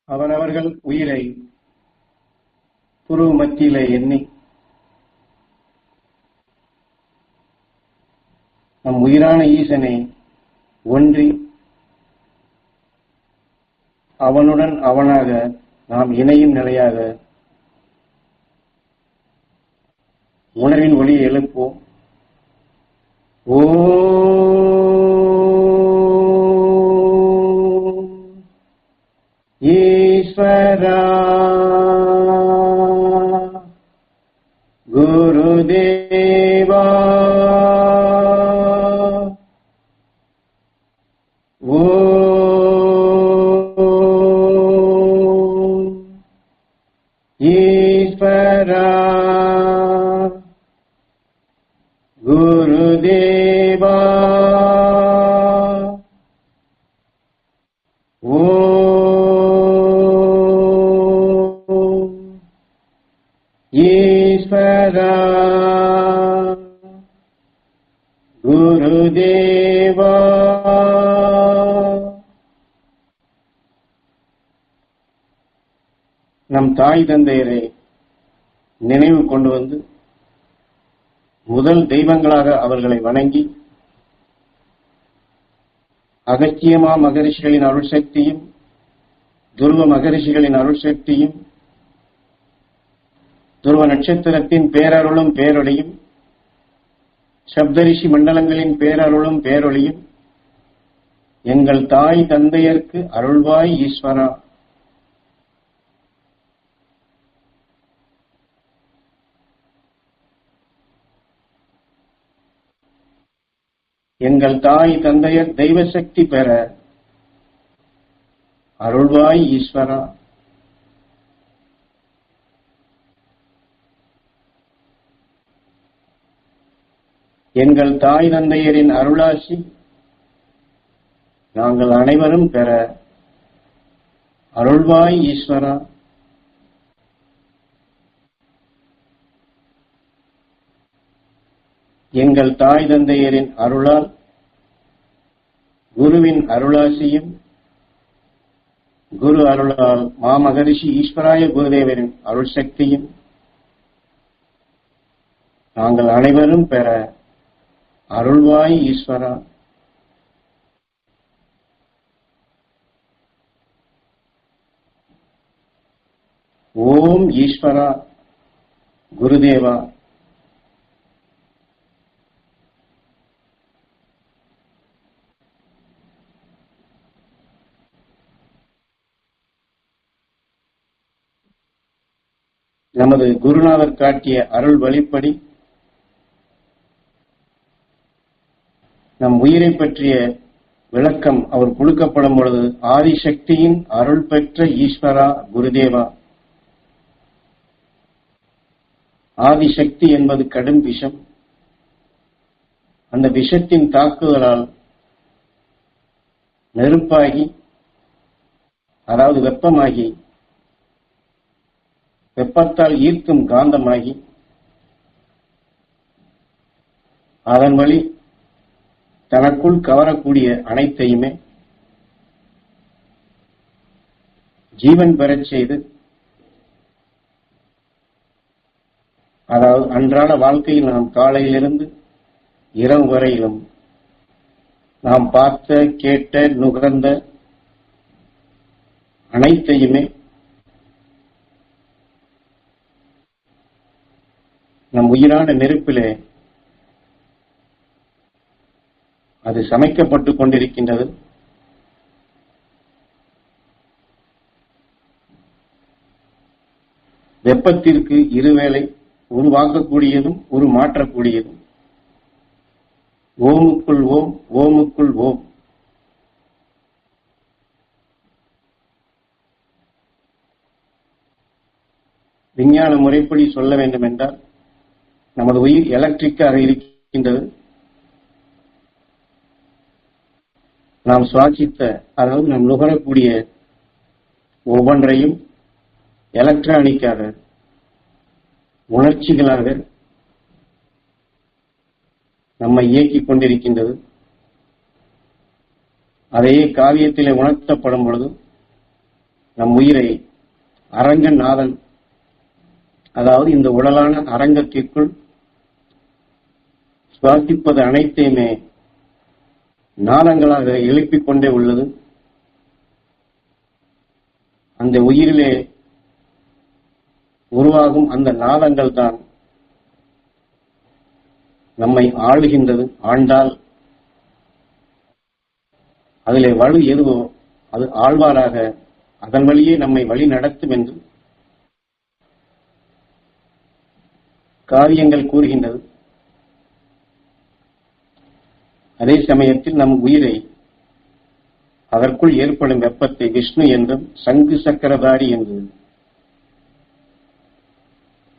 அவரவர்கள் உயிரை புருவ மத்தியிலே எண்ணி நம் உயிரான ஈசனை ஒன்றி அவனுடன் அவனாக நாம் இணையும் நிலையாக உணர்வின் ஒளியை எழுப்போம். ஓம் ஈஸ்வரா குருதேவா ஓம் ஈஸ்வரா குருதேவா ஓம் ஈஸ்வரா குருதேவா நம் தாய் தந்தையரை நினைவு கொண்டு வந்து முதல் தெய்வங்களாக அவர்களை வணங்கி அகத்தியமா மகரிஷிகளின் அருள் சக்தியும் துருவ மகரிஷிகளின் அருள் சக்தியும் துருவ நட்சத்திரத்தின் பேரருளும் பேரொளியும் சப்தரிஷி மண்டலங்களின் பேரருளும் பேரொளியும் எங்கள் தாய் தந்தையர்க்கு அருள்வாய் ஈஸ்வரா. எங்கள் தாய் தந்தையர் தெய்வ சக்தி பெற அருள்வாய் ஈஸ்வரா. எங்கள் தாய் தந்தையரின் அருளாசி நாங்கள் அனைவரும் பெற அருள்வாய் ஈஸ்வரா. எங்கள் தாய் தந்தையரின் அருளால் குருவின் அருளாசியும் குரு அருளால் மாமகரிஷி ஈஸ்வராய குருதேவரின் அருள் சக்தியும் நாங்கள் அனைவரும் பெற அருள்வாய் ஈஸ்வரா. ஓம் ஈஸ்வரா குருதேவா. நமது குருநாதர் காட்டிய அருள் வழிப்படி நம் உயிரை பற்றிய விளக்கம் அவர் கொடுக்கப்படும் பொழுது ஆதிசக்தியின் அருள் பெற்ற ஈஸ்வரா குருதேவா. ஆதிசக்தி என்பது கடும் விஷம். அந்த விஷத்தின் தாக்குதலால் நெருப்பாகி, அதாவது வெப்பமாகி, வெப்பத்தால் ஈர்க்கும் காந்தமாகி, அதன் வழி தனக்குள் கவரக்கூடிய அனைத்தையுமே ஜீவன் பெறச் செய்து, அதாவது அன்றாட வாழ்க்கையில் நாம் காலையிலிருந்து இரவு வரையிலும் நாம் பார்த்த, கேட்ட, நுகர்ந்த அனைத்தையுமே நம் உயிரான நெருப்பிலே அது சமைக்கப்பட்டுக் கொண்டிருக்கின்றது. வெப்பத்திற்கு இருவேளை உருவாக்கக்கூடியதும் உருமாற்றக்கூடியதும். ஓமுக்குள் ஓம், ஓமுக்குள் ஓம். விஞ்ஞான முறைப்படி சொல்ல வேண்டும் என்றால் நமது உயிர் எலக்ட்ரிக்காக இருக்கின்றது. நாம் சுவாசித்த, அதாவது நாம் நுகரக்கூடிய ஒவ்வொன்றையும் எலக்ட்ரானிக்காக, உணர்ச்சிகளாக நம்மை இயக்கிக் கொண்டிருக்கின்றது. அதையே காவியத்திலே உணர்த்தப்படும் பொழுது நம் உயிரை அரங்கநாதன், அதாவது இந்த உடலான அரங்கத்திற்குள் சுவாசிப்பது அனைத்தையுமே நாதங்களாக எழுப்பிக் கொண்டே உள்ளது. அந்த உயிரிலே உருவாகும் அந்த நாதங்கள் தான் நம்மை ஆளுகின்றது. ஆண்டால் அதிலே வலு எதுவோ அது ஆழ்வாராக அதன் வழியே நம்மை வழி நடத்தும் என்று காரியங்கள் கூறுகின்றது. அதே சமயத்தில் நம் உயிரை அதற்குள் ஏற்படும் வெப்பத்தை விஷ்ணு என்றும் சங்கு சக்கரதாரி என்று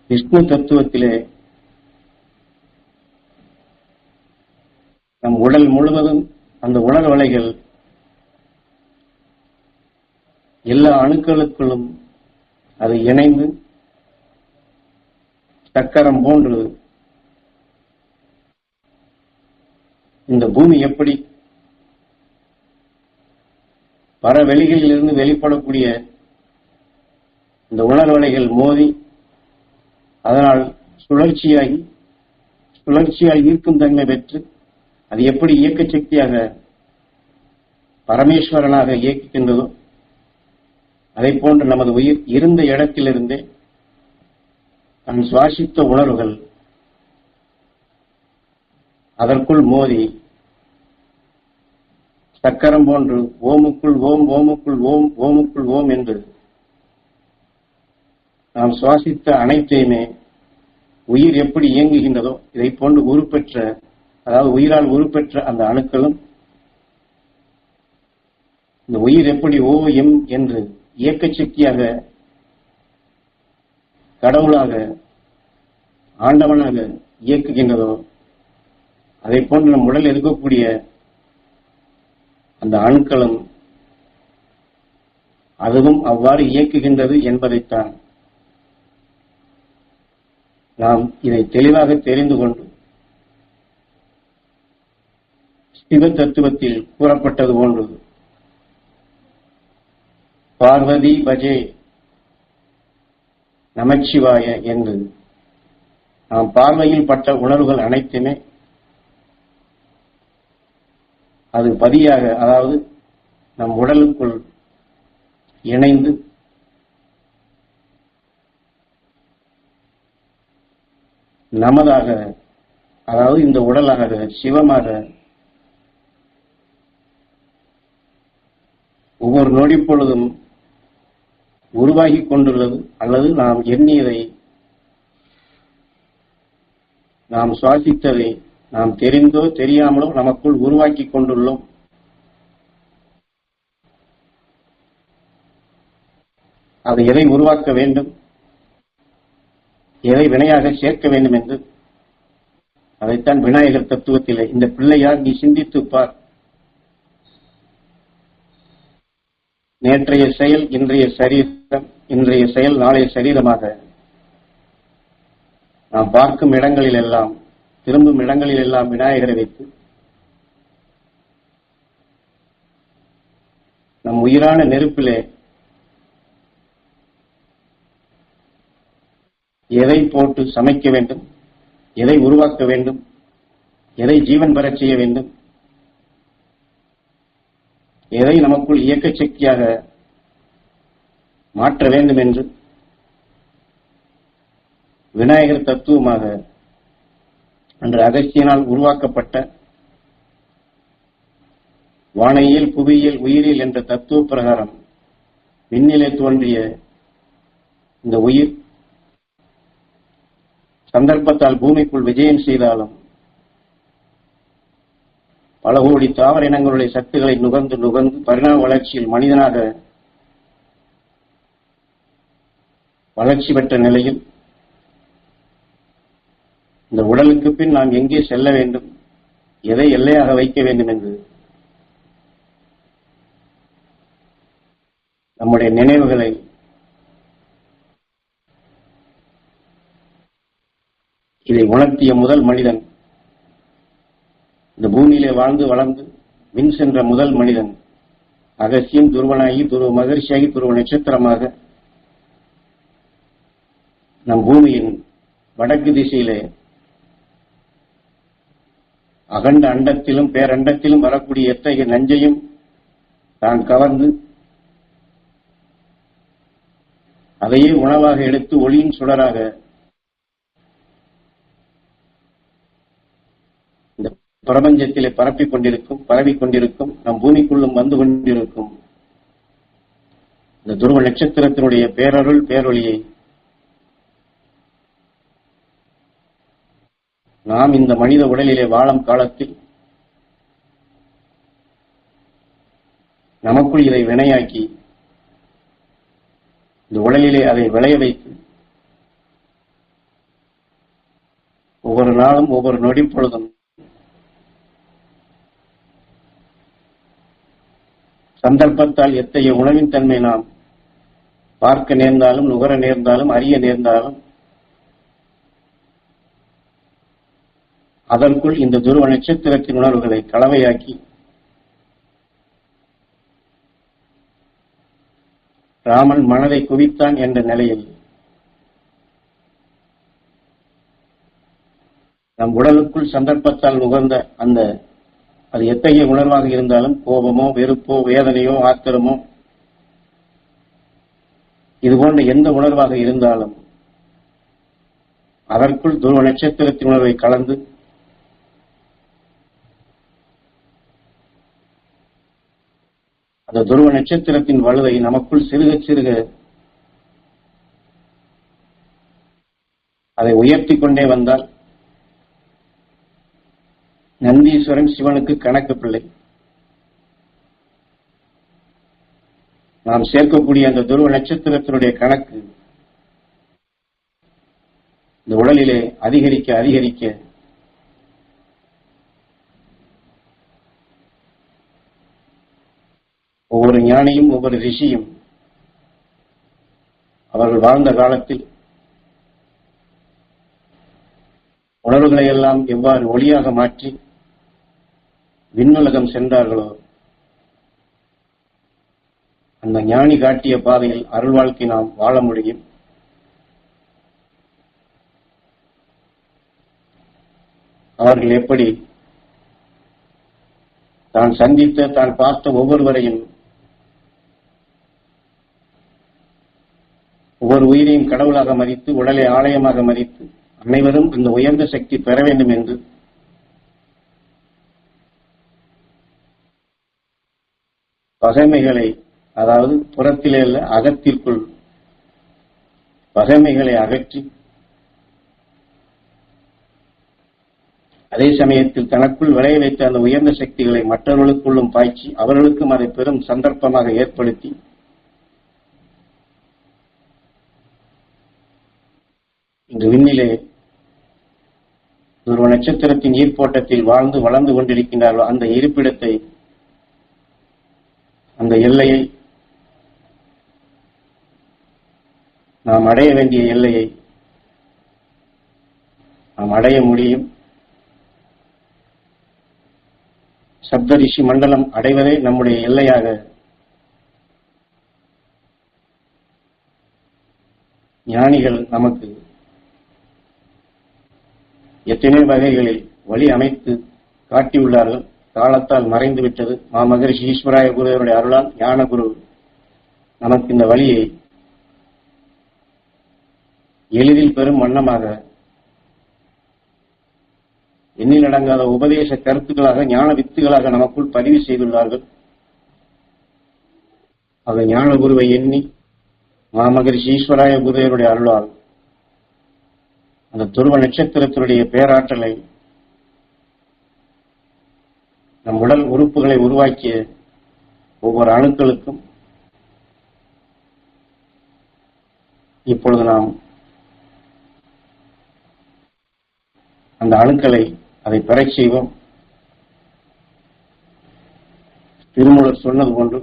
விஷ்ணு தத்துவத்திலே நம் உடல் முழுவதும் அந்த உணர் வலைகள் எல்லா அணுக்களுக்குள்ளும் அது இணைந்து சக்கரம் போன்று இந்த பூமி எப்படி பரவெளிகளில் இருந்து வெளிப்படக்கூடிய இந்த உணர்வலைகள் மோதி அதனால் சுழற்சியாகி ஈர்க்கும் தன்மை பெற்று அது எப்படி இயக்க சக்தியாக பரமேஸ்வரனாக இயக்குகின்றதோ அதை போன்று நமது உயிர் இருந்த இடத்திலிருந்தே நாம் சுவாசித்த உணர்வுகள் அதற்குள் மோதி சக்கரம் போன்று ஓமுக்குள் ஓம், ஓமுக்குள் ஓம், ஓமுக்குள் ஓம் என்று நாம் சுவாசித்த அனைத்தையுமே உயிர் எப்படி இயங்குகின்றதோ இதை போன்று உருப்பெற்ற, அதாவது உயிரால் உருப்பெற்ற அந்த அணுக்களும் இந்த உயிர் எப்படி ஓ எம் என்று இயக்க சக்தியாக கடவுளாக ஆண்டவனாக இயக்குகின்றதோ அதை போன்று நம் உடலில் இருக்கக்கூடிய அந்த அணுக்களும் அதுவும் அவ்வாறு இயக்குகின்றது என்பதைத்தான் நாம் இதை தெளிவாக தெரிந்து கொண்டு சிவ தத்துவத்தில் கூறப்பட்டது போன்று பார்வதி பஜே நமச்சிவாய என்று நாம் பார்வையில் பட்ட உணர்வுகள் அனைத்துமே அது பதியாக, அதாவது நம் உடலுக்குள் இணைந்து நமதாக, அதாவது இந்த உடலாக சிவமாக ஒவ்வொரு நொடி பொழுதும் உருவாகி கொண்டுள்ளது. அல்லது நாம் எண்ணியதை, நாம் சுவாசித்ததை நாம் தெரிந்தோ தெரியாமலோ நமக்குள் உருவாக்கி கொண்டுள்ளோம். அதை எதை உருவாக்க வேண்டும், எதை வினையாக சேர்க்க வேண்டும் என்று அதைத்தான் விநாயகர் தத்துவத்திலே இந்த பிள்ளையார் நீ சிந்தித்துப் பார், நேற்றைய செயல் இன்றைய சரீரம், இன்றைய செயல் நாளைய சரீரமாக நாம் பார்க்கும் இடங்களில் எல்லாம், திரும்பும் இடங்களில் எல்லாம் விநாயகரை வைத்து நம் உயிரான நெருப்பிலே எதை போட்டு சமைக்க வேண்டும், எதை உருவாக்க வேண்டும், எதை ஜீவன் பெறச் செய்ய வேண்டும், எதை நமக்குள் இயக்க சக்தியாக மாற்ற வேண்டும் என்று விநாயகர் தத்துவமாக அன்று அகஸ்தியனால் உருவாக்கப்பட்ட வானையியல், புவியியல், உயிரியல் என்ற தத்துவ பிரகாரம் விண்ணிலே தோன்றிய இந்த உயிர் சந்தர்ப்பத்தால் பூமிக்குள் விஜயம் செய்தாலும் பல கோடி தாவர இனங்களுடைய சக்திகளை நுகர்ந்து நுகர்ந்து பரிணாம வளர்ச்சியில் மனிதனாக வளர்ச்சி பெற்ற நிலையில் இந்த உடலுக்கு பின் நாம் எங்கே செல்ல வேண்டும், எதை எல்லையாக வைக்க வேண்டும் என்று நம்முடைய நினைவுகளை இதை உணர்த்திய முதல் மனிதன், இந்த பூமியிலே வாழ்ந்து வளர்ந்து விண் சென்ற முதல் மனிதன் அகசியம் துருவனாகி, துருவ மகரிஷியாகி, துருவ நட்சத்திரமாக நம் பூமியின் வடக்கு திசையிலே அகண்ட அண்டத்திலும் பேரண்டத்திலும் வரக்கூடிய எத்தகைய நஞ்சையும் தான் கவர்ந்து அதையே உணவாக எடுத்து ஒளியின் சுடராக இந்த பிரபஞ்சத்திலே பரவிக் கொண்டிருக்கும் நம் பூமிக்குள்ளும் வந்து கொண்டிருக்கும் இந்த துருவ நட்சத்திரத்தினுடைய பேரருள் பேரொளியை நாம் இந்த மனித உடலிலே வாழும் காலத்தில் நமக்குள் இதை வினையாக்கி இந்த உடலிலே அதை விளைய வைத்து ஒவ்வொரு நாளும் ஒவ்வொரு நொடி பொழுதும் சந்தர்ப்பத்தால் எத்தகைய உணவின் தன்மை நாம் பார்க்க நேர்ந்தாலும், நுகர நேர்ந்தாலும், அறிய நேர்ந்தாலும் அதற்குள் இந்த துருவ நட்சத்திரத்தின் உணர்வுகளை கலவையாக்கி ராமன் மனதை குவித்தான் என்ற நிலையில் நம் உடலுக்குள் சந்தர்ப்பத்தால் நுகர்ந்த அது எத்தகைய உணர்வாக இருந்தாலும், கோபமோ, வெறுப்போ, வேதனையோ, ஆத்திரமோ, இதுபோன்ற எந்த உணர்வாக இருந்தாலும் அதற்குள் துருவ நட்சத்திரத்தின் உணர்வை கலந்து அந்த துருவ நட்சத்திரத்தின் வலுவை நமக்குள் சிறுக சிறுக அதை உயர்த்தி கொண்டே வந்தால் நந்தீஸ்வரன் சிவனுக்கு கணக்கு பிள்ளை. நாம் சேர்க்கக்கூடிய அந்த துருவ நட்சத்திரத்தினுடைய கணக்கு இந்த உடலிலே அதிகரிக்க அதிகரிக்க ஒவ்வொரு ஞானியும் ஒவ்வொரு ரிஷியும் அவர்கள் வாழ்ந்த காலத்தில் உணர்வுகளை எல்லாம் எவ்வாறு ஒளியாக மாற்றி விண்ணுலகம் சென்றார்களோ அந்த ஞானி காட்டிய பாதையில் அருள் வாழ்க்கை நாம் வாழ முடியும். அவர்கள் எப்படி தான் சந்தித்த, தான் பார்த்த ஒவ்வொருவரையும், ஒவ்வொரு உயிரையும் கடவுளாக மதித்து, உடலை ஆலயமாக மதித்து, அனைவரும் அந்த உயர்ந்த சக்தி பெற வேண்டும் என்று பகைமைகளை, அதாவது புறத்திலே அல்ல அகத்திற்குள் பகைமைகளை அகற்றி, அதே சமயத்தில் தனக்குள் விளைய வைத்த அந்த உயர்ந்த சக்திகளை மற்றவர்களுக்குள்ளும் பாய்ச்சி அவர்களுக்கும் அதை பெரும் சந்தர்ப்பமாக ஏற்படுத்தி இன்று விண்ணிலே ஒரு நட்சத்திரத்தின் ஈர்ப்போட்டத்தில் வாழ்ந்து வளர்ந்து கொண்டிருக்கின்றார்களோ அந்த இருப்பிடத்தை, அந்த எல்லையை, நாம் அடைய வேண்டிய எல்லையை நாம் அடைய முடியும். சப்தரிஷி மண்டலம் அடைவதே நம்முடைய எல்லையாக ஞானிகள் நமக்கு எத்தனை வகைகளில் வழி அமைத்து காட்டியுள்ளார்கள். காலத்தால் மறைந்துவிட்டது. மாமகரிஷி ஈஸ்வராய குருவருடைய அருளால் ஞான குரு நமக்கு இந்த வழியை எளிதில் பெறும் வண்ணமாக எண்ணிலடங்காத உபதேச கருத்துக்களாக, ஞான வித்துகளாக நமக்குள் பதிவு செய்துள்ளார்கள். ஆக ஞான குருவை எண்ணி மாமகரிஷி ஈஸ்வராய குருவருடைய அருளால் அந்த துருவ நட்சத்திரத்தினுடைய பேராற்றலை நம் உடல் உறுப்புகளை உருவாக்கிய ஒவ்வொரு அணுக்களுக்கும் இப்பொழுது நாம் அந்த அணுக்களை அதை பெறச் செய்வோம். திருமூலர் சொன்னது போன்று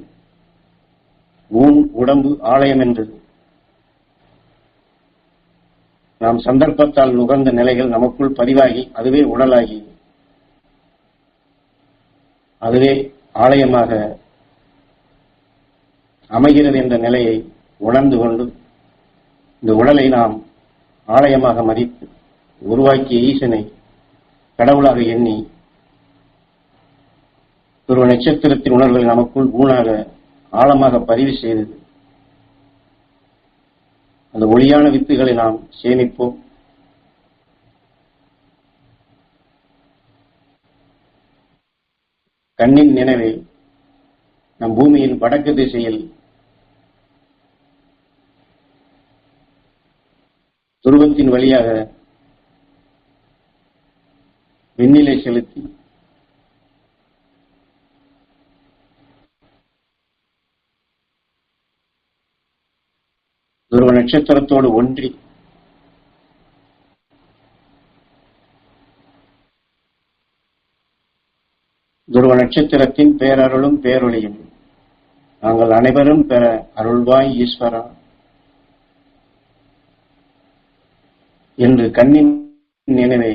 ஊன் உடம்பு ஆலயம் என்று நாம் சந்தர்ப்பத்தால் நுகர்ந்த நிலைகள் நமக்குள் பதிவாகி அதுவே உடலாகி அதுவே ஆலயமாக அமைகிறது என்ற நிலையை உணர்ந்து கொண்டு இந்த உடலை நாம் ஆலயமாக மதித்து உருவாக்கிய ஈசனை கடவுளாக எண்ணி ஒரு நட்சத்திரத்தின் உணர்வுகளை நமக்குள் ஊனாக ஆழமாக பதிவு செய்தது. அந்த ஒளியான வித்துகளை நாம் சேமிப்போம். கண்ணின் நினைவை நம் பூமியின் வடக்கு திசையில் துருவத்தின் வழியாக விண்ணிலை செலுத்தி துருவ நட்சத்திரத்தோடு ஒன்றி துருவ நட்சத்திரத்தின் பேரருளும் பேரொளியும் நாங்கள் அனைவரும் பெற அருள்வாய் ஈஸ்வரா என்று கண்ணின் நினைவை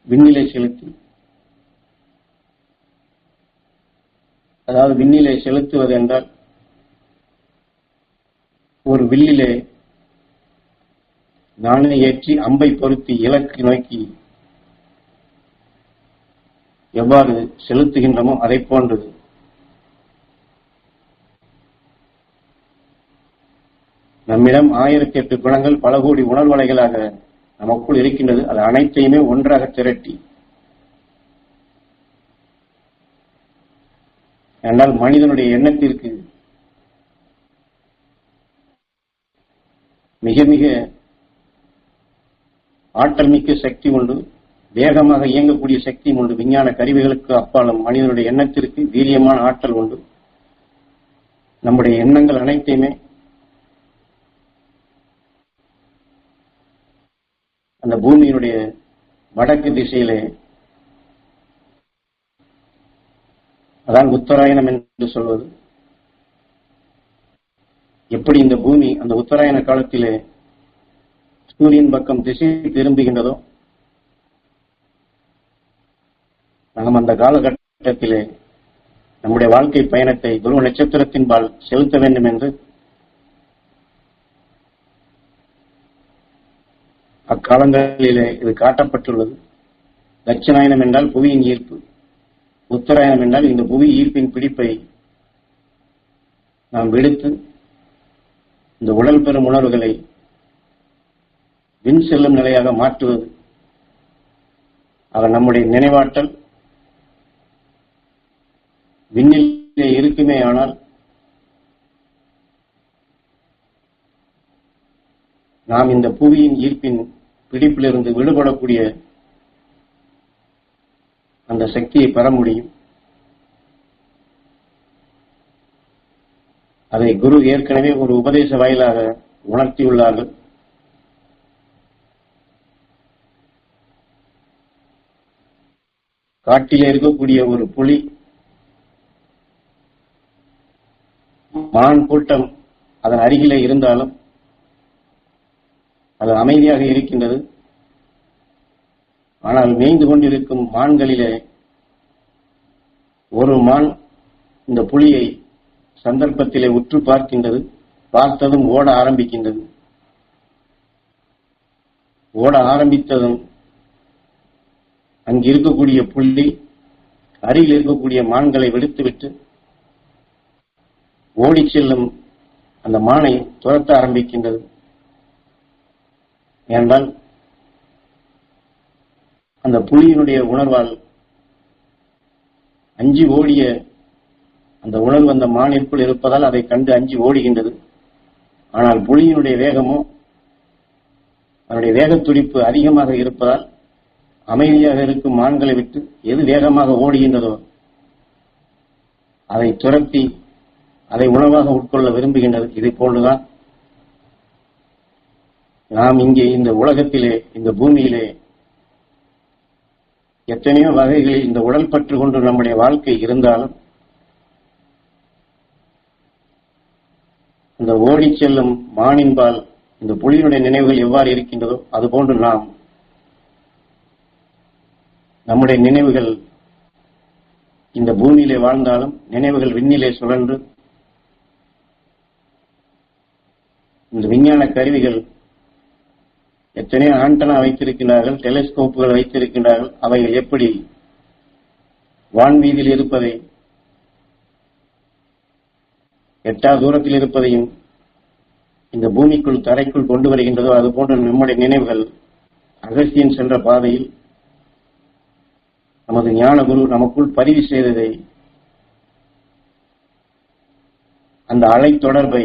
விண்ணிலை செலுத்தி, அதாவது விண்ணிலை செலுத்துவது என்றால் ஒரு வில்லிலே நாணை ஏற்றி அம்பை பொருத்தி இலக்கு நோக்கி எவ்வாறு செலுத்துகின்றமோ அதை போன்றது நம்மிடம் 1008 குணங்கள் பல கோடி உணர்வலைகளாக நமக்குள் இருக்கின்றது. அது அனைத்தையுமே ஒன்றாக திரட்டி, என்றால் மனிதனுடைய எண்ணத்திற்கு மிக மிக ஆற்றல் மிக்க சக்தி உண்டு, வேகமாக இயங்கக்கூடிய சக்தி உண்டு. விஞ்ஞான கருவிகளுக்கு அப்பாலும் மனிதனுடைய எண்ணத்திற்கு வீரியமான ஆற்றல் உண்டு. நம்முடைய எண்ணங்கள் அனைத்தையுமே அந்த பூமியினுடைய வடக்கு திசையிலே, அதான் உத்தராயணம் என்று சொல்வது. எப்படி இந்த பூமி அந்த உத்தராயண காலத்திலே சூரியன் பக்கம் திசை திரும்புகின்றதோ, நாம் அந்த காலகட்டத்திலே நம்முடைய வாழ்க்கை பயணத்தை துருவ நட்சத்திரத்தின்பால் செலுத்த வேண்டும் என்று அக்காலங்களிலே இது காட்டப்பட்டுள்ளது. தட்சிணாயனம் என்றால் புவியின் ஈர்ப்பு, உத்தராயணம் என்றால் இந்த புவி ஈர்ப்பின் பிடிப்பை நாம் விடுத்து இந்த உடல் பெறும் உணர்வுகளை விண் செல்லும் நிலையாக மாற்றுவது. ஆக நம்முடைய நினைவாற்றல் விண்ணிலே இருக்குமே, ஆனால் நாம் இந்த புவியின் ஈர்ப்பின் பிடிப்பிலிருந்து விடுபடக்கூடிய அந்த சக்தியை பெற முடியும். அதை குரு ஏற்கனவே ஒரு உபதேச வாயிலாக உணர்த்தியுள்ளார்கள். காட்டிலே இருக்கக்கூடிய ஒரு புலி மான் கூட்டம் அதன் அருகிலே இருந்தாலும் அது அமைதியாக இருக்கின்றது. ஆனால் மேய்ந்து கொண்டிருக்கும் மான்களிலே ஒரு மான் இந்த புலியை சந்தர்ப்பத்திலே உற்று பார்க்கின்றது. பார்த்ததும் ஓட ஆரம்பிக்கின்றது. ஓட ஆரம்பித்ததும் அங்கு இருக்கக்கூடிய புலி அருகில் இருக்கக்கூடிய மான்களை விடுத்துவிட்டு ஓடிச் செல்லும் அந்த மானை துரத்த ஆரம்பிக்கின்றது. ஏனென்றால் அந்த புலியினுடைய உணர்வால் அஞ்சி ஓடிய அந்த உணர்வு அந்த மானிற்குள் இருப்பதால் அதை கண்டு அஞ்சி ஓடுகின்றது. ஆனால் புலியினுடைய வேகமோ, அதனுடைய வேகத்துடிப்பு அதிகமாக இருப்பதால் அமைதியாக இருக்கும் மான்களை விட்டு எது வேகமாக ஓடுகின்றதோ அதை துரத்தி அதை உணவாக உட்கொள்ள விரும்புகின்றது. இதை போன்றுதான் நாம் இங்கே இந்த உலகத்திலே, இந்த பூமியிலே எத்தனையோ வகைகளில் இந்த உடல் பற்று கொண்டு நம்முடைய வாழ்க்கை இருந்தாலும் இந்த ஓடி செல்லும் மானின்பால் இந்த புலியினுடைய நினைவுகள் எவ்வாறு இருக்கின்றதோ அதுபோன்று நாம் நம்முடைய நினைவுகள் இந்த பூமியிலே வாழ்ந்தாலும் நினைவுகள் விண்ணிலே சுழன்று இந்த விஞ்ஞான கருவிகள் எத்தனையோ ஆண்டனா வைத்திருக்கின்றார்கள், டெலிஸ்கோப்புகள் வைத்திருக்கின்றார்கள். அவைகள் எப்படி வான்வீதியில் இருப்பதை, எட்டா தூரத்தில் இருப்பதையும் இந்த பூமிக்குள் தரைக்குள் கொண்டு வருகின்றதோ அதுபோன்ற நம்முடைய நினைவுகள் அகஸ்தியன் சென்ற பாதையில் நமது ஞான குரு நமக்குள் பதிவு செய்ததை, அந்த அலை தொடர்பை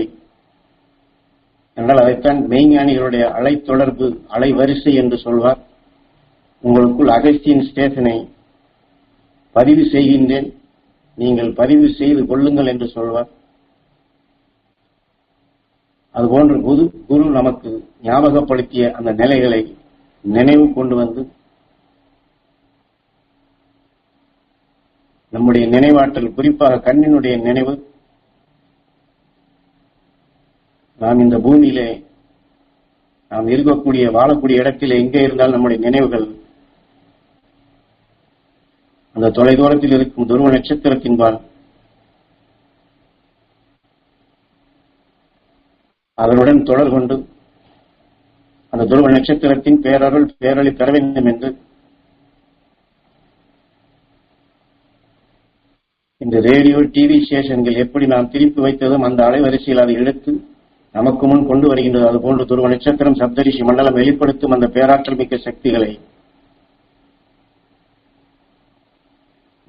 என்றால் அதைத்தான் மெய்ஞானிகளுடைய அலை தொடர்பு, அலை வரிசை என்று சொல்வார். உங்களுக்குள் அகஸ்தியன் ஸ்டேஷனை பதிவு செய்கின்றேன், நீங்கள் பதிவு செய்து கொள்ளுங்கள் என்று சொல்வார். அதுபோன்று குரு நமக்கு ஞாபகப்படுத்திய அந்த நிலைகளை நினைவு கொண்டு வந்து நம்முடைய நினைவாற்றல், குறிப்பாக கண்ணினுடைய நினைவு, நாம் இந்த பூமியிலே நாம் இருக்கக்கூடிய வாழக்கூடிய இடத்திலே எங்கே இருந்தால் நம்முடைய நினைவுகள் அந்த தொலைதூரத்தில் இருக்கும் துருவ நட்சத்திரத்தின்பால் அதனுடன் தொடர் கொண்டு அந்த துருவ நட்சத்திரத்தின் பேரருள் பேரொளி பெற வேண்டும் என்று இந்த ரேடியோ டிவி ஸ்டேஷன்கள் எப்படி நாம் திருப்பி வைத்ததும் அந்த அலைவரிசையில் அதை எடுத்து நமக்கு முன் கொண்டு வருகின்றது. அதுபோன்று துருவ நட்சத்திரம் சப்தரிஷி மண்டலம் வெளிப்படுத்தும் அந்த பேராற்றல் மிக்க சக்திகளை,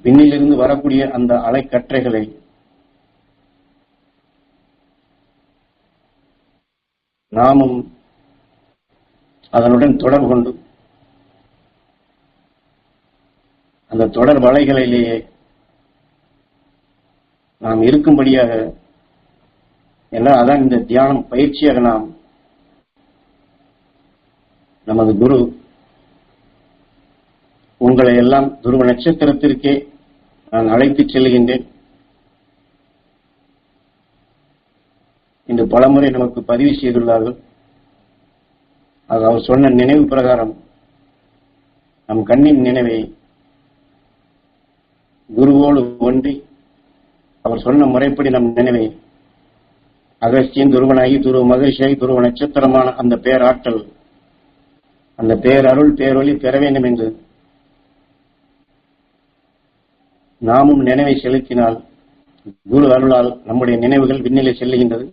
விண்ணிலிருந்து வரக்கூடிய அந்த அலைக்கற்றைகளை நாமும் அதனுடன் தொடர்பு கொண்டு அந்த தொடர் வலைகளிலேயே நாம் இருக்கும்படியாக எல்லாம் அதான் இந்த தியானம் பயிற்சியாக நாம் நமது குரு உங்களை எல்லாம் துருவ நட்சத்திரத்திற்கே நான் அழைத்துச் செல்கின்றேன் என்று பலமுறை நமக்கு பதிவு செய்துள்ளார்கள். அது அவர் சொன்ன நினைவு பிரகாரம் நம் கண்ணின் நினைவை குருவோடு ஒன்றி அவர் சொன்ன முறைப்படி நம் நினைவை அகஸ்தியன் துருவனாகி துருவ மகிழ்ச்சியாகி துருவ நட்சத்திரமான அந்த பேராற்றல், அந்த பேரருள் பேரொளி பெற வேண்டும் என்று நாமும் நினைவை செலுத்தினால் குரு அருளால் நம்முடைய நினைவுகள் விண்ணிலே செல்லுகின்றது.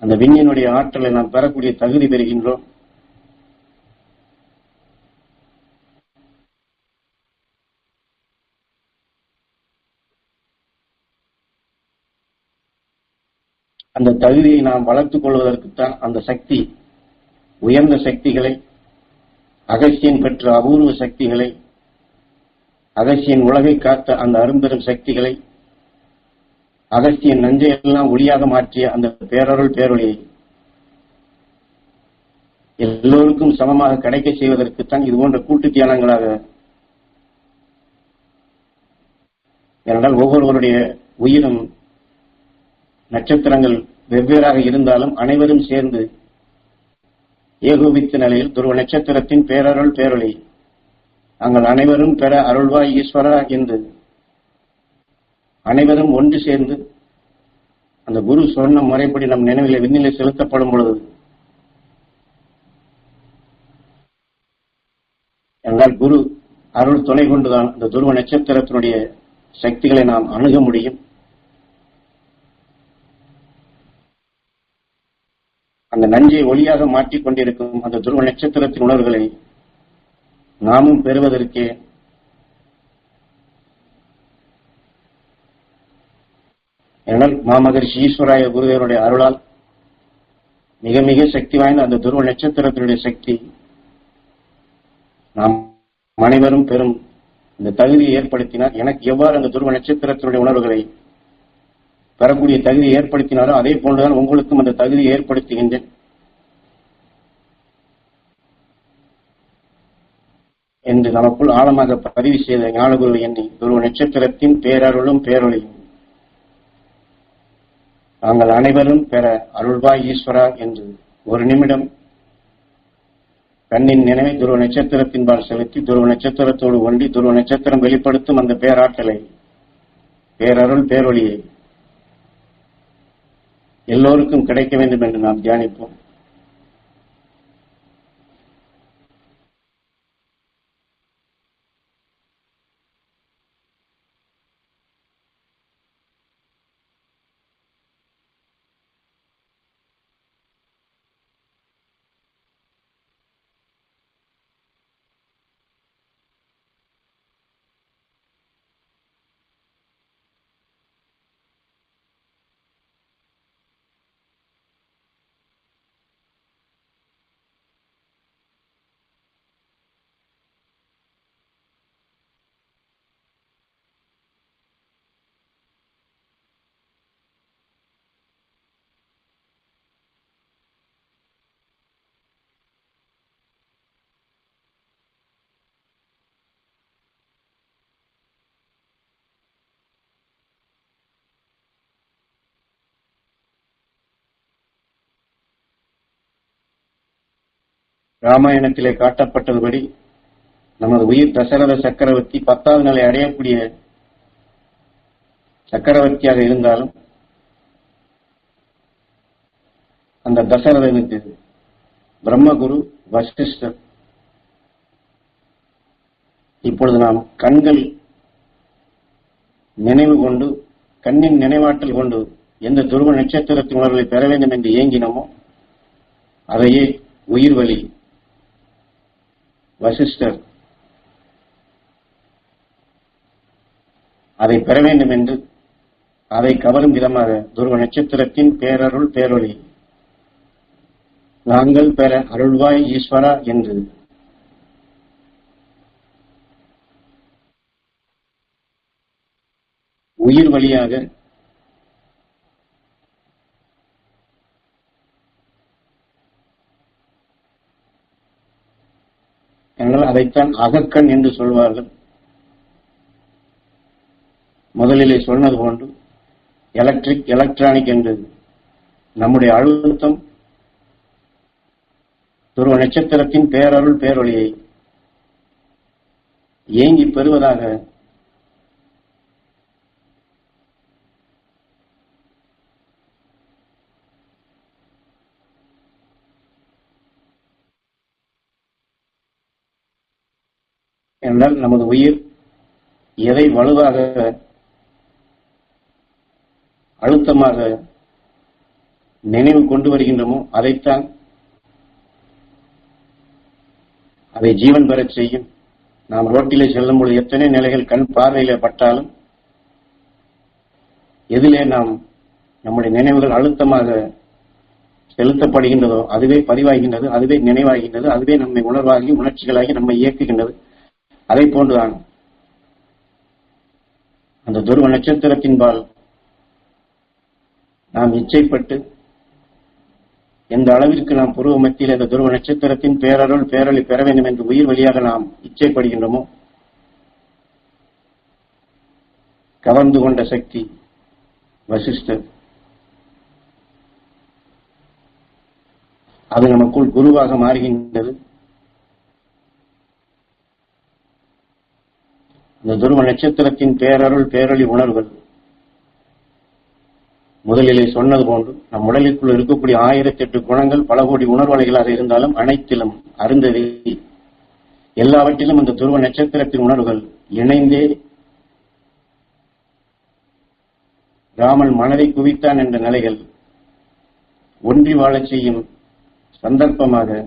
அந்த விண்ணினுடைய ஆற்றலை நாம் பெறக்கூடிய தகுதி பெறுகின்றோம். அந்த தகுதியை நாம் வளர்த்துக் கொள்வதற்குத்தான் அந்த சக்தி, உயர்ந்த சக்திகளை, அகஸ்தியன் பெற்ற அபூர்வ சக்திகளை, அகஸ்தியன் உலகை காத்த அந்த அரும்பெரும் சக்திகளை, அகஸ்தியன் நஞ்சையெல்லாம் ஒளியாக மாற்றிய அந்த பேரருள் பேரொளியை எல்லோருக்கும் சமமாக கிடைக்க செய்வதற்குத்தான் இது போன்ற கூட்டு தியானங்களாக. ஏனென்றால் ஒவ்வொருவருடைய உயிரும் நட்சத்திரங்கள் வெவ்வேறாக இருந்தாலும் அனைவரும் சேர்ந்து ஏகோபித்த நிலையில் துருவ நட்சத்திரத்தின் பேரருள் பேரொளி நாங்கள் அனைவரும் பெற அருள்வாய் ஈஸ்வரா என்று அனைவரும் ஒன்று சேர்ந்து அந்த குரு சொன்ன முறைப்படி நம் நினைவிலே விண்ணிலே செலுத்தப்படும் பொழுது என்றால் குரு அருள் துணை கொண்டுதான் அந்த துருவ நட்சத்திரத்தினுடைய சக்திகளை நாம் அணுக முடியும். அந்த நஞ்சை ஒளியாக மாற்றிக் கொண்டிருக்கும் அந்த துருவ நட்சத்திரத்தின் உணர்வுகளை நாமும் பெறுவதற்கே என்னால் மாமகரிஷி ஈஸ்வராய குருதேவனுடைய அருளால் மிக மிக சக்தி வாய்ந்த அந்த துருவ நட்சத்திரத்தினுடைய சக்தி நாம் அனைவரும் பெறும் இந்த தகுதியை ஏற்படுத்தினார். எனக்கு எவ்வாறு அந்த துருவ நட்சத்திரத்தினுடைய உணர்வுகளை பெறக்கூடிய தகுதியை ஏற்படுத்தினாரோ அதே போன்றுதான் உங்களுக்கும் அந்த தகுதியை ஏற்படுத்துகின்றேன் என்று நமக்குள் ஆழமாக பதிவு செய்த ஞானகுரு எண்ணி துருவ நட்சத்திரத்தின் பேரருளும் பேரொழியும் நாங்கள் அனைவரும் பெற அருள்வாய் ஈஸ்வரா என்று ஒரு நிமிடம் கண்ணின் நினைவை துருவ நட்சத்திரத்தின்பால் செலுத்தி துருவ நட்சத்திரத்தோடு ஒன்றி துருவ நட்சத்திரம் வெளிப்படுத்தும் அந்த பேராற்றலை, பேரருள், பேரொளியை எல்லோருக்கும் கிடைக்க வேண்டும் என்று நாம் தியானிப்போம். ராமாயணத்திலே காட்டப்பட்டதுபடி நமது உயிர் தசரத சக்கரவர்த்தி 10வது நிலை அடையக்கூடிய சக்கரவர்த்தியாக இருந்தாலும் அந்த தசரதனுக்கு பிரம்மகுரு வசிஷ்டர். இப்பொழுது நாம் கண்கள் நினைவு கொண்டு, கண்ணின் நினைவாற்றல் கொண்டு எந்த துருவ நட்சத்திரத்தின் உணர்வை பெற வேண்டும் என்று ஏங்கினமோ அதையே உயிர் வழி வசிஷ்டர் அதை பெற வேண்டும் என்று அதை கவரும் விதமாக துருவ நட்சத்திரத்தின் பேரருள், பேரொளி நாங்கள் பெற அருள்வாய் ஈஸ்வரா என்று உயிர் வழியாக என்றால் அதைத்தான் அகக்கண் என்று சொல்வார்கள். முதலிலே சொன்னது போன்று எலக்ட்ரிக், எலக்ட்ரானிக் என்று நம்முடைய அழுத்தம் துருவ நட்சத்திரத்தின் பேரருள், பேரொளியை ஏங்கி பெறுவதாக என்றால் நமது உயிர் எதை வலுவாக, அழுத்தமாக நினைவு கொண்டு வருகின்றமோ அதைத்தான் அதை ஜீவன் பெறச் செய்யும். நாம் ரோட்டிலே செல்லும் பொழுது எத்தனை நிலைகள் கண் பார்வையில பட்டாலும் எதிலே நாம் நம்முடைய நினைவுகள் அழுத்தமாக செலுத்தப்படுகின்றதோ அதுவே பதிவாகின்றது, அதுவே நினைவாகின்றது, அதுவே நம்மை உணர்வாகி உணர்ச்சிகளாகி நம்மை இயக்குகின்றது. அதை போன்றுதான் அந்த துருவ நட்சத்திரத்தின்பால் நாம் இச்சைப்பட்டு எந்த அளவிற்கு நாம் புருவ மத்தியில் அந்த துருவ நட்சத்திரத்தின் பேரருள், பேரொளி பெற வேண்டும் என்று உயிர் வழியாக நாம் இச்சைப்படுகின்றோமோ கவர்ந்து கொண்ட சக்தி வசிஷ்டர். அது நமக்குள் குருவாக மாறுகின்றது. இந்த துருவ நட்சத்திரத்தின் பேரருள், பேரொளி உணர்வுகள் முதலிலே சொன்னது போன்று நம் உடலுக்குள் இருக்கக்கூடிய 1008 குணங்கள் பல கோடி உணர்வலைகளாக இருந்தாலும் அனைத்திலும் அருந்ததி எல்லாவற்றிலும் அந்த துருவ நட்சத்திரத்தின் உணர்வுகள் இணைந்தே ராமன் மனதை குவித்தான் என்ற நிலைகள் ஒன்றி வாழச் செய்யும் சந்தர்ப்பமாக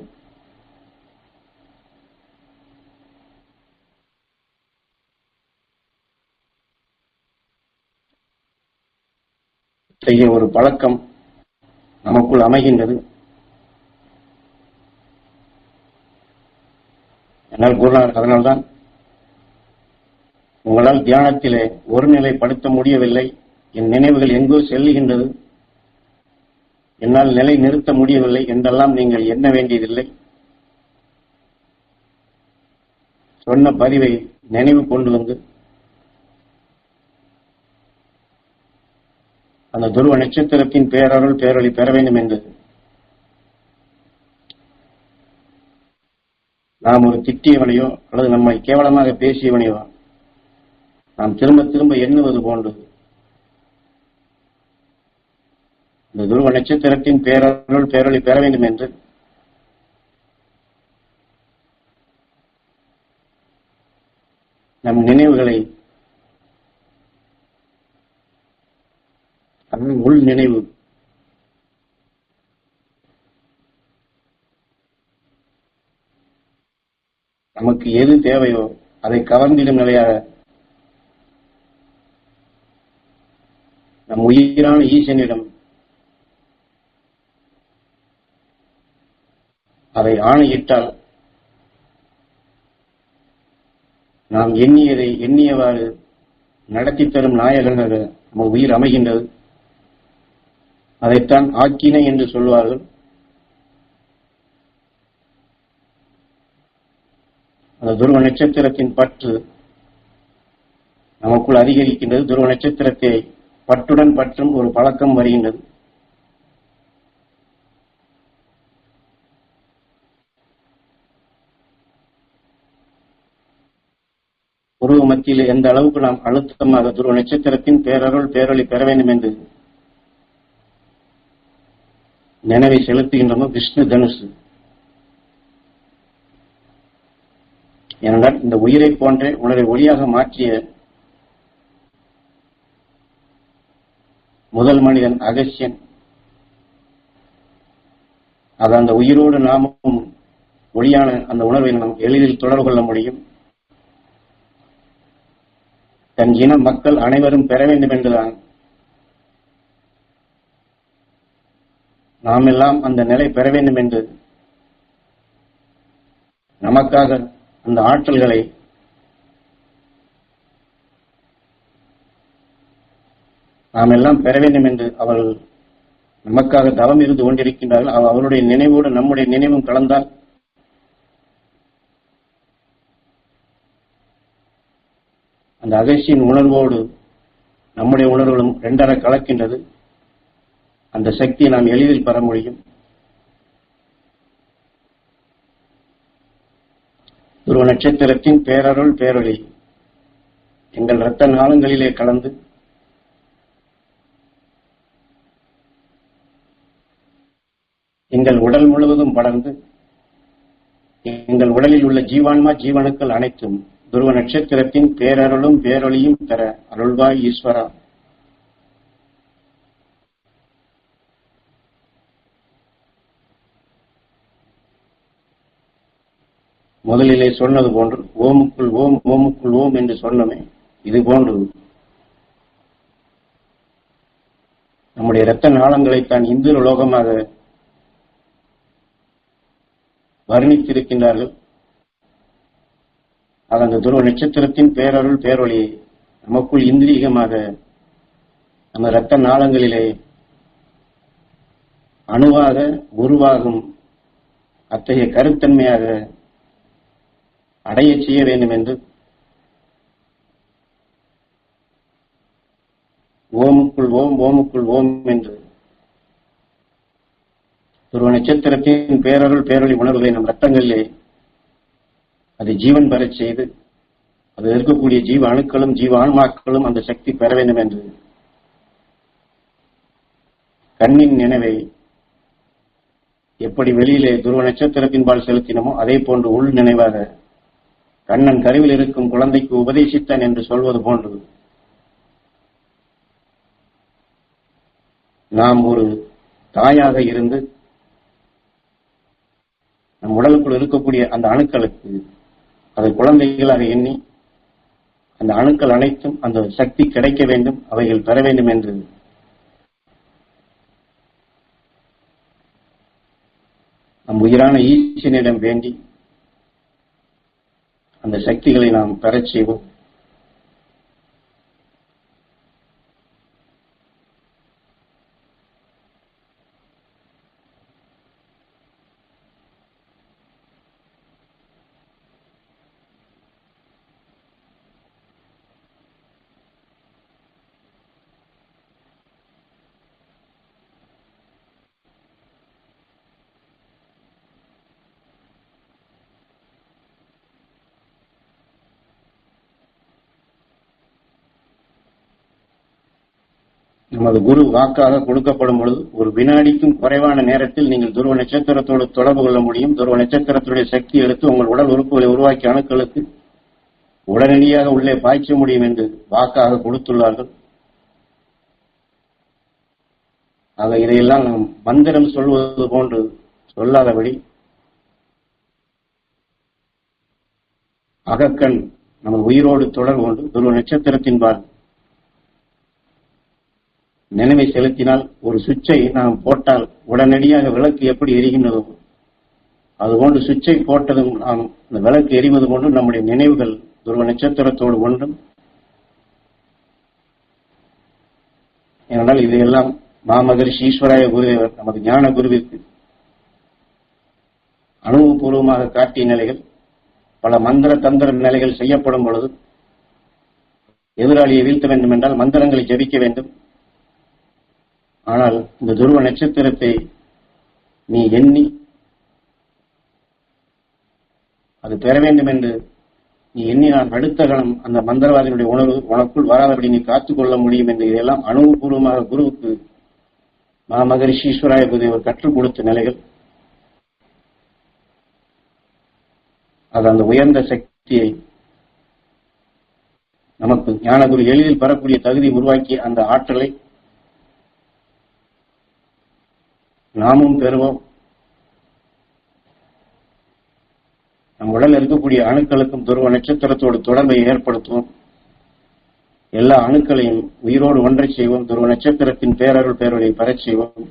செய்ய ஒரு பழக்கம் நமக்குள் அமைகின்றது. அதனால்தான் உங்களால் தியானத்திலே ஒருநிலைப்படுத்த முடியவில்லை, என் நினைவுகள் எங்கோ செல்லுகின்றது, என்னால் நிலை நிறுத்த முடியவில்லை என்றெல்லாம் நீங்கள் எண்ண வேண்டியதில்லை. சொன்ன பதிவை நினைவு கொண்டு வந்து அந்த துருவ நட்சத்திரத்தின் பேரருள், பேரொளி பெற வேண்டும் என்று நாம் ஒரு திட்டியவனையோ அல்லது நம்மை கேவலமாக பேசியவனையோ நாம் திரும்ப திரும்ப எண்ணுவது போன்றது. இந்த துருவ நட்சத்திரத்தின் பேரருள் பேரொளி பெற வேண்டும் என்று நம் நினைவுகளை, உள் நினைவு நமக்கு எது தேவையோ அதை கவர்ந்திடும் நிலையாக நம் உயிரான ஈசனிடம் அதை ஆணையிட்டால் நாம் எண்ணியதை எண்ணியவாறு நடத்தி தரும் நாயகனாக நமது உயிர் அமைகின்றது. அதைத்தான் ஆக்கினை என்று சொல்வார்கள். அந்த துருவ நட்சத்திரத்தின் பற்று நமக்குள் அதிகரிக்கின்றது. துருவ நட்சத்திரத்தை பற்றுடன் பற்றும் ஒரு பழக்கம் வருகின்றது. உருவ மத்தியில் எந்த அளவுக்கு நாம் அழுத்தமாக துருவ நட்சத்திரத்தின் பேரருள் பேரொளி பெற வேண்டும் என்று நினைவை செலுத்துகின்றனோ விஷ்ணு தனுசு. ஏனென்றால் இந்த உயிரை போன்றே உணரை ஒளியாக மாற்றிய முதல் மனிதன் அகஸ்யன். அது அந்த உயிரோடு நாமும் ஒளியான அந்த உணர்வை நாம் எளிதில் தொடர்பு கொள்ள முடியும். தன் இன மக்கள் அனைவரும் பெற வேண்டும் என்றுதான் நாம் எல்லாம் அந்த நிலை பெற வேண்டும் என்று நமக்காக அந்த ஆற்றல்களை நாம் எல்லாம் பெற வேண்டும் என்று அவர்கள் நமக்காக தவம் இருந்து கொண்டிருக்கின்றார்கள். அவருடைய நினைவோடு நம்முடைய நினைவும் கலந்தால் அந்த அகசியின் உணர்வோடு நம்முடைய உணர்வுகளும் இரண்டர கலக்கின்றது. அந்த சக்தியை நாம் எளிதில் பெற முடியும். துருவ நட்சத்திரத்தின் பேரருள் பேரொளி எங்கள் இரத்த நாளங்களிலே கலந்து எங்கள் உடல் முழுவதும் படர்ந்து எங்கள் உடலில் உள்ள ஜீவான்மா ஜீவனுக்கள் அனைத்தும் துருவ நட்சத்திரத்தின் பேரருளும் பேரொளியும் பெற அருள்வாய் ஈஸ்வரா. முதலிலே சொன்னது போன்று ஓமுக்குள் ஓம் ஓமுக்குள் ஓம் என்று சொன்னமே, இது போன்று நம்முடைய இரத்த நாளங்களைத்தான் இந்திர லோகமாக வர்ணித்திருக்கின்றார்கள். அது அந்த துருவ நட்சத்திரத்தின் பேரருள் பேரொளி நமக்குள் இந்திரியமாக நம்ம இரத்த நாளங்களிலே அணுவாக உருவாகும் அத்தகைய கருத்தன்மையாக அடைய செய்ய வேண்டும் என்று ஓமுக்குள் ஓம் ஓமுக்குள் ஓம் என்று துருவ நட்சத்திரத்தின் பேரருள் பேரொளி உணர்வுகளை நம் ரத்தங்களிலே அது ஜீவன் பெறச் செய்து அது இருக்கக்கூடிய ஜீவ அணுக்களும் ஜீவ ஆன்மாக்களும் அந்த சக்தி பெற வேண்டும் என்று கண்ணின் நினைவை எப்படி வெளியிலே துருவ நட்சத்திரத்தின்பால் செலுத்தினமோ அதே போன்று உள் நினைவாக கண்ணன் கருவில் இருக்கும் குழந்தைக்கு உபதேசித்தான் என்று சொல்வது போன்று நாம் ஒரு தாயாக இருந்து நம் உடலுக்குள் இருக்கக்கூடிய அந்த அணுக்களுக்கு அது குழந்தைகளாக எண்ணி அந்த அணுக்கள் அனைத்தும் அந்த சக்தி கிடைக்க வேண்டும், அவைகள் பெற வேண்டும் என்று நம் உயிரான ஈசனிடம் வேண்டி அந்த சக்திகளை நாம் பெறச் செய்வோம். நமது குரு வாக்காக கொடுக்கப்படும் பொழுது ஒரு வினாடிக்கும் குறைவான நேரத்தில் நீங்கள் துருவ நட்சத்திரத்தோடு தொடர்பு கொள்ள முடியும். துருவ நட்சத்திரத்துடைய சக்தி எடுத்து உங்கள் உடல் உறுப்புகளை உருவாக்கிய அணுக்களுக்கு உடனடியாக உள்ளே பாய்ச்ச முடியும் என்று வாக்காக கொடுத்துள்ளார்கள். ஆக இதையெல்லாம் நாம் மந்திரம் சொல்வது போன்று சொல்லாதபடி அகக்கண் நமது உயிரோடு தொடர்பு கொண்டு துருவ நட்சத்திரத்தின் பால் நினைவை செலுத்தினால் ஒரு சுவிட்சை நாம் போட்டால் உடனடியாக விளக்கு எப்படி எரிகின்றதோ அதுபோன்று சுவிட்சை போட்டதும் நாம் இந்த விளக்கு எரிவது போன்று நம்முடைய நினைவுகள் துருவ நட்சத்திரத்தோடு ஒன்றும். ஏனென்றால் இதையெல்லாம் மாமகரிஷி ஈஸ்வராய குருதேவர் நமது ஞான குருவிற்கு அனுபவபூர்வமாக காட்டிய நிலைகள், பல மந்திர தந்திர நிலைகள் செய்யப்படும் பொழுது எதிராளியை வீழ்த்த வேண்டும் என்றால் மந்திரங்களை ஜபிக்க வேண்டும். ஆனால் இந்த துருவ நட்சத்திரத்தை நீ எண்ணி அது பெற வேண்டும் என்று நீ எண்ணினால் அடுத்த கணம் அந்த மந்திரவாதிகளுடைய உணர்வு உனக்குள் வராதபடி நீ காத்துக்கொள்ள முடியும் என்று இதெல்லாம் அனுபவபூர்வமாக குருவுக்கு மாமகரிஷி ஈஸ்வராய குருதேவர் கற்றுக் கொடுத்த நிலைகள். அது அந்த உயர்ந்த சக்தியை நமக்கு ஞானகுரு எளிதில் பெறக்கூடிய தகுதி உருவாக்கிய அந்த ஆற்றலை நாமும் பெறுவோம். நம் உடலில் இருக்கக்கூடிய அணுக்களுக்கும் துருவ நட்சத்திரத்தோடு தொடர்பை ஏற்படுத்துவோம். எல்லா அணுக்களையும் உயிரோடு ஒன்றை செய்வோம். துருவ நட்சத்திரத்தின் பேரருள் பேரொழியை பெறச் செய்வோம்.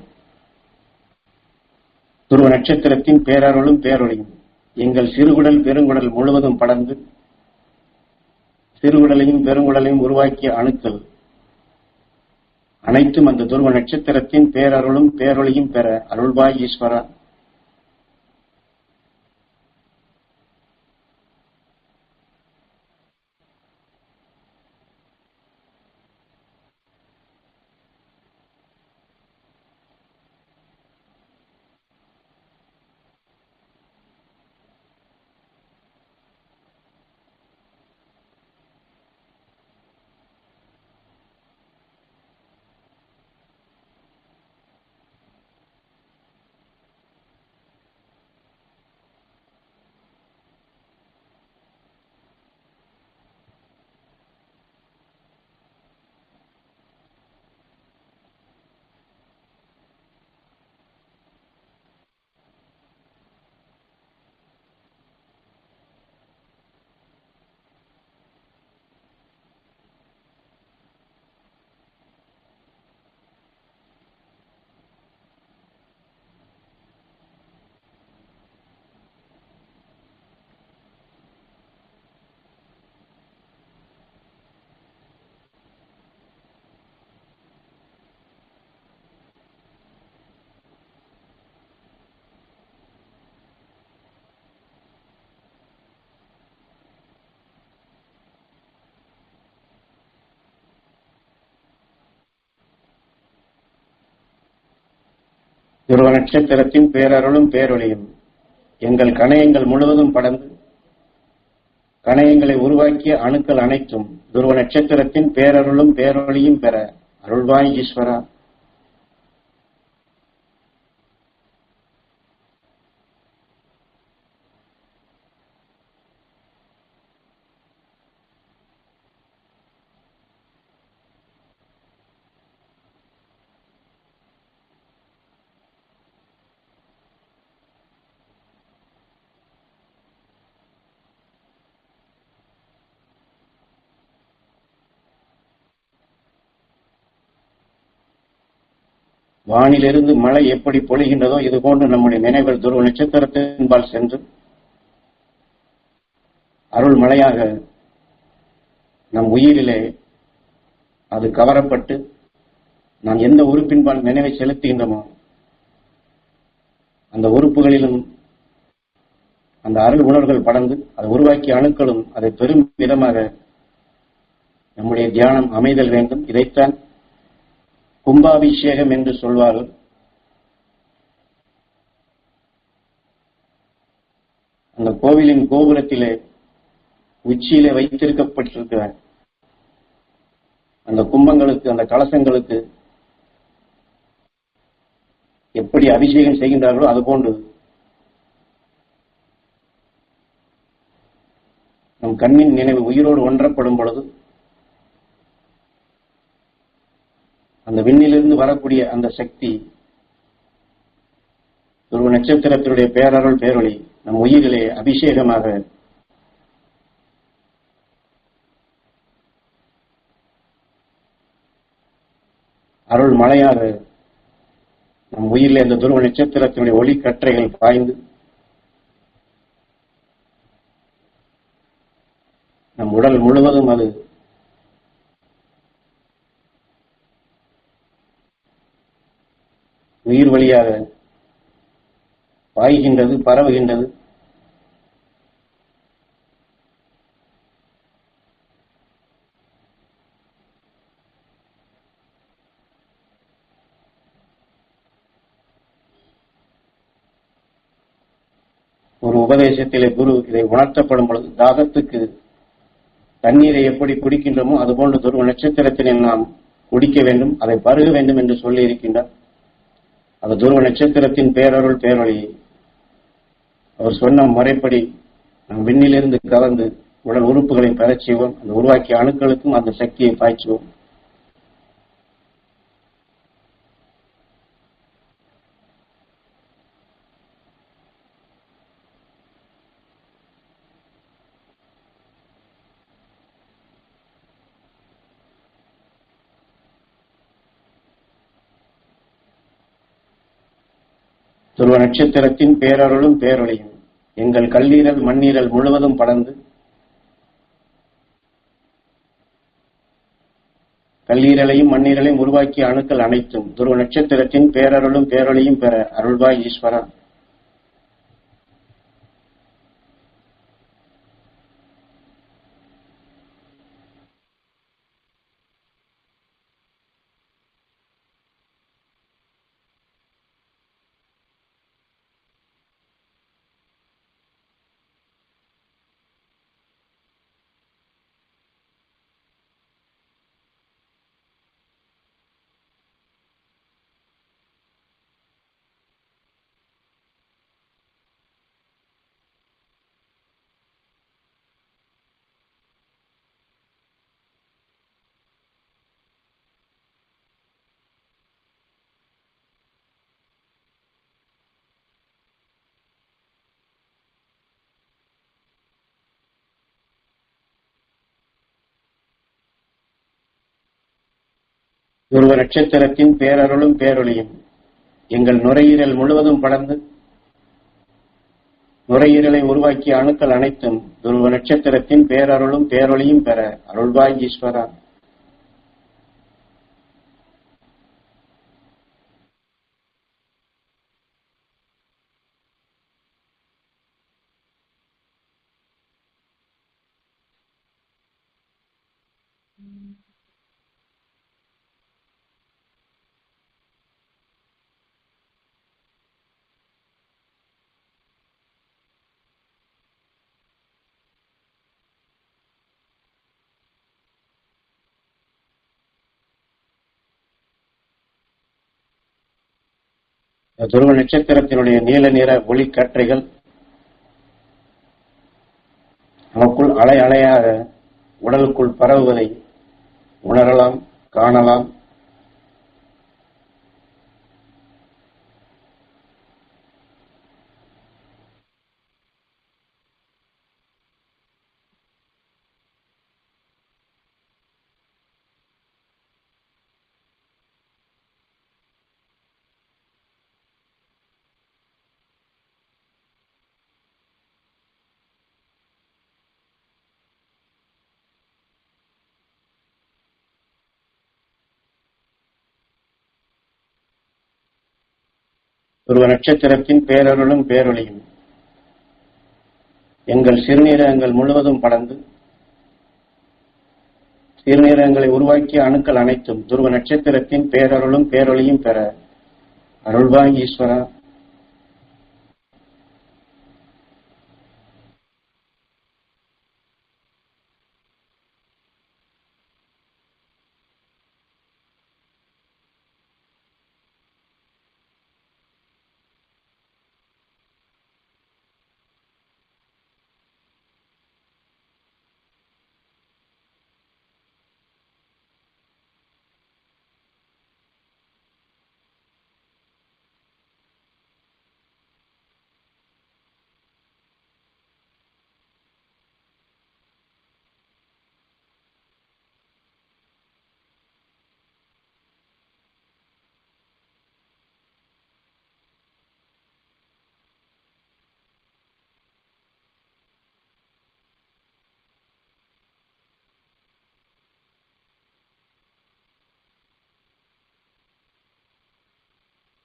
துருவ நட்சத்திரத்தின் பேரருளும் பேரொழியும் எங்கள் சிறுகுடல் பெருங்குடல் முழுவதும் படர்ந்து சிறுகுடலையும் பெருங்குடலையும் உருவாக்கிய அணுக்கள் அனைத்தும் அந்த துருவ நட்சத்திரத்தின் பேரருளும் பேரொழியும் பெற அருள்வாய் ஈஸ்வரா. துருவ நட்சத்திரத்தின் பேரருளும் பேரொழியும் எங்கள் கணையங்கள் முழுவதும் படர்ந்து கணையங்களை உருவாக்கிய அணுக்கள் அனைத்தும் துருவ நட்சத்திரத்தின் பேரருளும் பேரொழியும் பெற அருள்வாய் ஈஸ்வரா. வானிலிருந்து மழை எப்படி பொழிகின்றதோ இதுபோன்று நம்முடைய நினைவுகள் துருவ நட்சத்திரத்தின்பால் சென்று அருள் மழையாக நம் உயிரிலே அது கவரப்பட்டு நாம் எந்த உறுப்பின்பால் நினைவை செலுத்துகின்றோமோ அந்த உறுப்புகளிலும் அந்த அருள் உணர்வுகள் படர்ந்து அதை உருவாக்கிய அணுக்களும் அதை பெரும் விதமாக நம்முடைய தியானம் அமைதல் வேண்டும். இதைத்தான் கும்பாபிஷேகம் என்று சொல்வார்கள். அந்த கோவிலின் கோபுரத்திலே உச்சியிலே வைத்திருக்கப்பட்டிருக்கிற அந்த கும்பங்களுக்கு அந்த கலசங்களுக்கு எப்படி அபிஷேகம் செய்கின்றார்களோ அதுபோன்று நம் கண்ணின் நினைவு உயிரோடு ஒன்றப்படும் பொழுது அந்த விண்ணிலிருந்து வரக்கூடிய அந்த சக்தி துருவ நட்சத்திரத்தினுடைய பேரருள் பேரொளி நம் உயிரிலே அபிஷேகமாக அருள் மழையாக நம் உயிரிலே அந்த துருவ நட்சத்திரத்தினுடைய ஒளி கற்றைகள் பாய்ந்து நம் உடல் முழுவதும் அது உயிர் வழியாக பாய்கின்றது, பரவுகின்றது. ஒரு உபதேசத்திலே குரு இதை உணர்த்தப்படும் பொழுது தாகத்துக்கு தண்ணீரை எப்படி குடிக்கின்றோமோ அதுபோன்று துருவ நட்சத்திரத்தினை நாம் குடிக்க வேண்டும், அதை பருக வேண்டும் என்று சொல்லி இருக்கின்றார். அந்த துருவ நட்சத்திரத்தின் பேரருள் பேரொளி அவர் சொன்ன முறைப்படி நம் விண்ணிலிருந்து கலந்து உடல் உறுப்புகளை பெறச் செய்வோம். அந்த உருவாக்கிய அணுக்களுக்கும் அந்த சக்தியை பாய்ச்சுவோம். துருவ நட்சத்திரத்தின் பேரருளும் பேரொளியும் எங்கள் கல்லீரல் மண்ணீரல் முழுவதும் படர்ந்து கல்லீரலையும் மண்ணீரலையும் உருவாக்கிய அணுக்கள் அனைத்தும் துருவ நட்சத்திரத்தின் பேரருளும் பேரொளியும் பெற அருள்வாய் ஈஸ்வரா. துருவ நட்சத்திரத்தின் பேரருளும் பேரொளியும் எங்கள் நுரையீரல் முழுவதும் படர்ந்து நுரையீரலை உருவாக்கிய அணுக்கள் அனைத்தும் துருவ நட்சத்திரத்தின் பேரருளும் பேரொளியும் பெற அருள்வாய் ஈஸ்வரா. துருவ நட்சத்திரத்தினுடைய நீல நிற ஒளிக்கற்றைகள் நமக்குள் அலை அலையாக உடலுக்குள் பரவுவதை உணரலாம், காணலாம். துருவ நட்சத்திரத்தின் பேரருளும் பேரொளியும் எங்கள் சிறுநீரகங்கள் முழுவதும் படர்ந்து சிறுநீரகங்களை உருவாக்கிய அணுக்கள் அனைத்தும் துருவ நட்சத்திரத்தின் பேரருளும் பேரொளியும் பெற அருள்வாய் ஈஸ்வரா.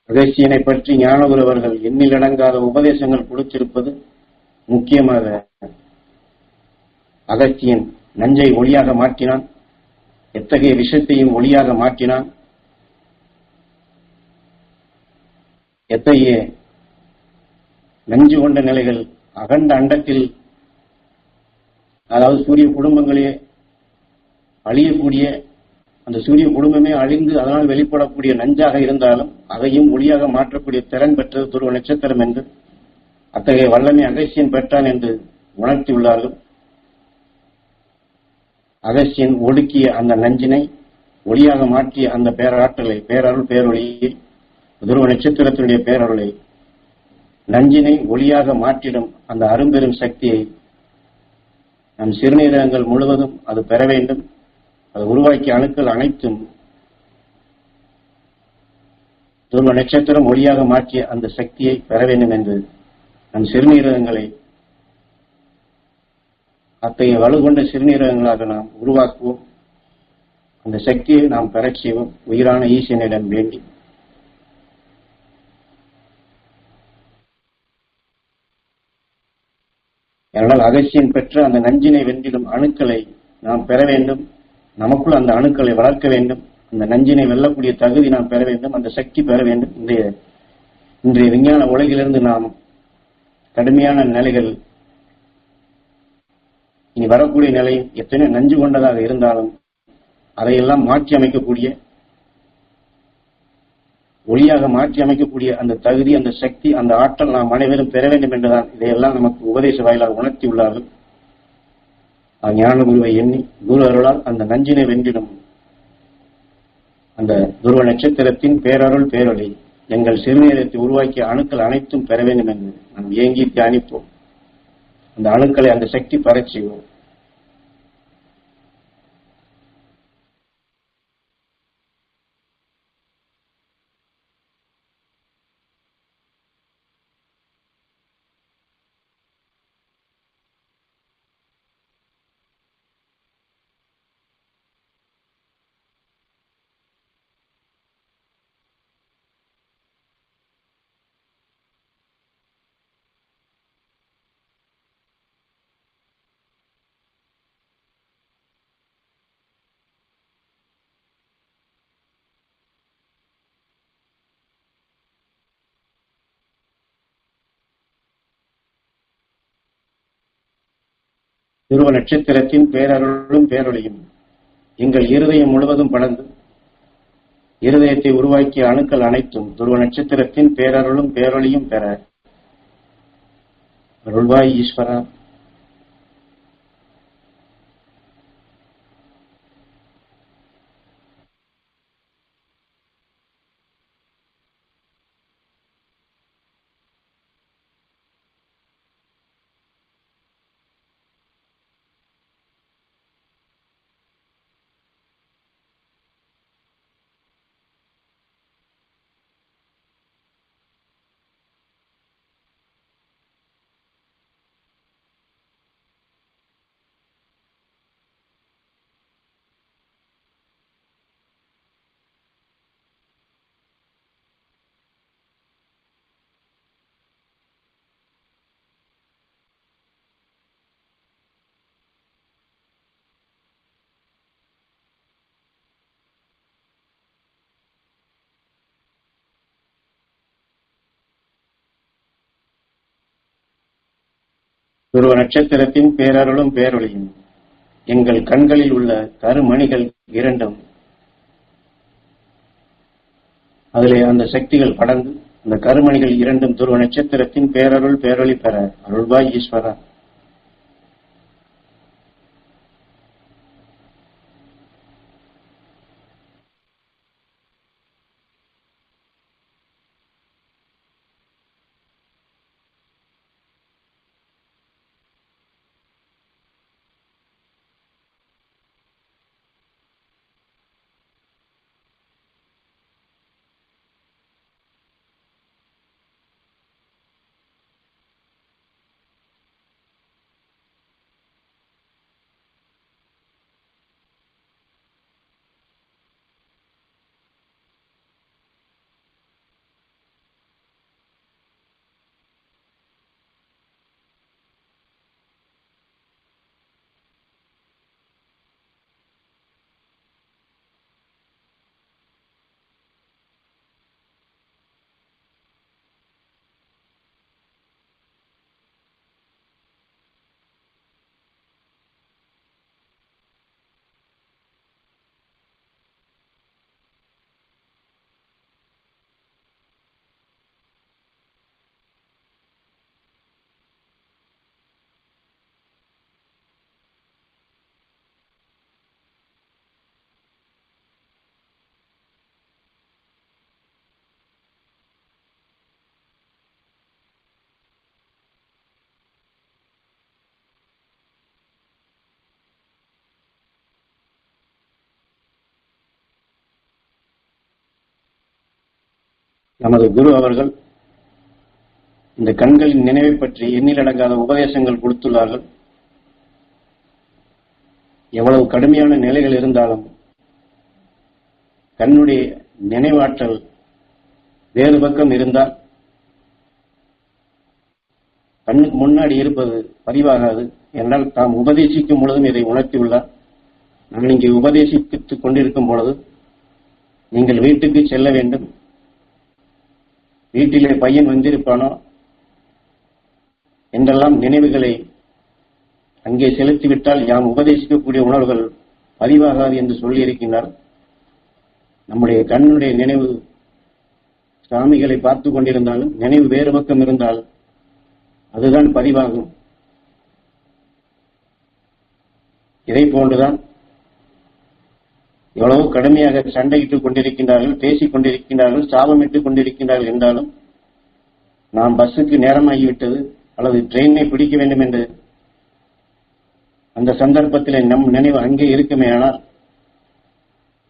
அகஸ்தியனை பற்றி ஞானகுரு அவர்கள் எண்ணிலடங்காத உபதேசங்கள் கொடுத்திருப்பது முக்கியமாக அகஸ்தியன் நஞ்சை ஒளியாக மாற்றினான், எத்தகைய விஷயத்தையும் ஒளியாக மாற்றினான், எத்தகைய நஞ்சு கொண்ட நிலைகள் அகண்ட அண்டத்தில், அதாவது சூரிய குடும்பங்களே அழியக்கூடிய, அந்த சூரிய குடும்பமே அழிந்து அதனால் வெளிப்படக்கூடிய நஞ்சாக இருந்தாலும் அதையும் ஒளியாக மாற்றக்கூடிய திறன் பெற்றது துருவ நட்சத்திரம் என்று அத்தகைய வல்லமை அகஸ்தியன் பெற்றான் என்று உணர்த்தியுள்ளார்கள். அகஸ்தியன் ஒடுக்கிய அந்த நஞ்சினை ஒளியாக மாற்றிய அந்த பேராற்றலை, பேரருள் பேரொளியை, துருவ நட்சத்திரத்தினுடைய பேரருளை, நஞ்சினை ஒளியாக மாற்றிடும் அந்த அரும்பெரும் சக்தியை நம் சிறுநீரகங்கள் முழுவதும் அது பெற வேண்டும். அது உருவாக்கிய அணுக்கள் அனைத்தும் துருவ நட்சத்திரம் ஒளியாக மாற்றிய அந்த சக்தியை பெற வேண்டும் என்று நம் சிறுநீரகங்களை அத்தகைய வலுகொண்ட சிறுநீரகங்களாக நாம் உருவாக்குவோம். அந்த சக்தியை நாம் பெறச் செய்வோம் உயிரான ஈசனிடம் வேண்டி. அதனால் அகஸ்தியன் பெற்ற அந்த நஞ்சினை வென்றிடும் அணுக்களை நாம் பெற வேண்டும். நமக்குள் அந்த அணுக்களை வளர்க்க வேண்டும். அந்த நஞ்சினை வெல்லக்கூடிய தகுதி நாம் பெற வேண்டும். அந்த சக்தி பெற வேண்டும். இன்றைய விஞ்ஞான உலகிலிருந்து நாம் கடுமையான நிலைகள், இனி வரக்கூடிய நிலை எத்தனை நஞ்சு கொண்டதாக இருந்தாலும் அதையெல்லாம் மாற்றி அமைக்கக்கூடிய, ஒளியாக மாற்றி அமைக்கக்கூடிய அந்த தகுதி, அந்த சக்தி, அந்த ஆற்றல் நாம் அனைவரும் பெற வேண்டும் என்றுதான் இதையெல்லாம் நமக்கு உபதேச வாயிலாக உணர்த்தியுள்ளார்கள். ஞான குருவை எண்ணி குரு அருளால் அந்த நஞ்சினை வென்றிடும் அந்த துருவ நட்சத்திரத்தின் பேரருள் பேரொளி எங்கள் சிறுநீரத்தை உருவாக்கிய அணுக்கள் அனைத்தும் பெற வேண்டும் என்று நாம் ஏங்கி தியானிப்போம். அந்த அணுக்களை அந்த சக்தி பெறச் செய்வோம். துருவ நட்சத்திரத்தின் பேரருளும் பேரொளியும் எங்கள் இருதயம் முழுவதும் படர்ந்து இருதயத்தை உருவாக்கிய அணுக்கள் அனைத்தும் துருவ நட்சத்திரத்தின் பேரருளும் பேரொளியும் பெற அருள்வாய் ஈஸ்வரா. துருவ நட்சத்திரத்தின் பேரருளும் பேரொளியும் எங்கள் கண்களில் உள்ள கருமணிகள் இரண்டும், அதிலே அந்த சக்திகள் படர்ந்து அந்த கருமணிகள் இரண்டும் துருவ நட்சத்திரத்தின் பேரருள் பேரொளி பெற அருள்வாய் ஈஸ்வரா. நமது குரு அவர்கள் இந்த கண்களின் நினைவை பற்றி எண்ணிலடங்காத உபதேசங்கள் கொடுத்துள்ளார்கள். எவ்வளவு கடுமையான நிலைகள் இருந்தாலும் கண்ணுடைய நினைவாற்றல் வேறு பக்கம் இருந்தால் கண்ணுக்கு முன்னாடி இருப்பது பதிவாகாது என்றால் தாம் உபதேசிக்கும் பொழுதும் இதை உணர்த்தியுள்ளார். நான் இங்கே உபதேசித்துக் கொண்டிருக்கும் பொழுது நீங்கள் வீட்டுக்கு செல்ல வேண்டும், வீட்டிலே பையன் வந்திருப்பானோ என்றெல்லாம் நினைவுகளை அங்கே செலுத்திவிட்டால் யாம் உபதேசிக்கக்கூடிய உணர்வுகள் பதிவாகாது என்று சொல்லியிருக்கின்றார். நம்முடைய கண்ணுடைய நினைவு சாமிகளை பார்த்து கொண்டிருந்தாலும் நினைவு வேறு பக்கம் இருந்தால் அதுதான் பதிவாகும். இதை போன்றுதான் எவ்வளவு கடுமையாக சண்டையிட்டுக் கொண்டிருக்கின்றார்கள், பேசிக் கொண்டிருக்கின்றார்கள், சாபமிட்டுக் கொண்டிருக்கின்றார்கள் என்றாலும் நாம் பஸ்ஸுக்கு நேரமாகிவிட்டது அல்லது ட்ரெயினை பிடிக்க வேண்டும் என்று அந்த சந்தர்ப்பத்தில் நம் நினைவு அங்கே இருக்குமே. ஆனால்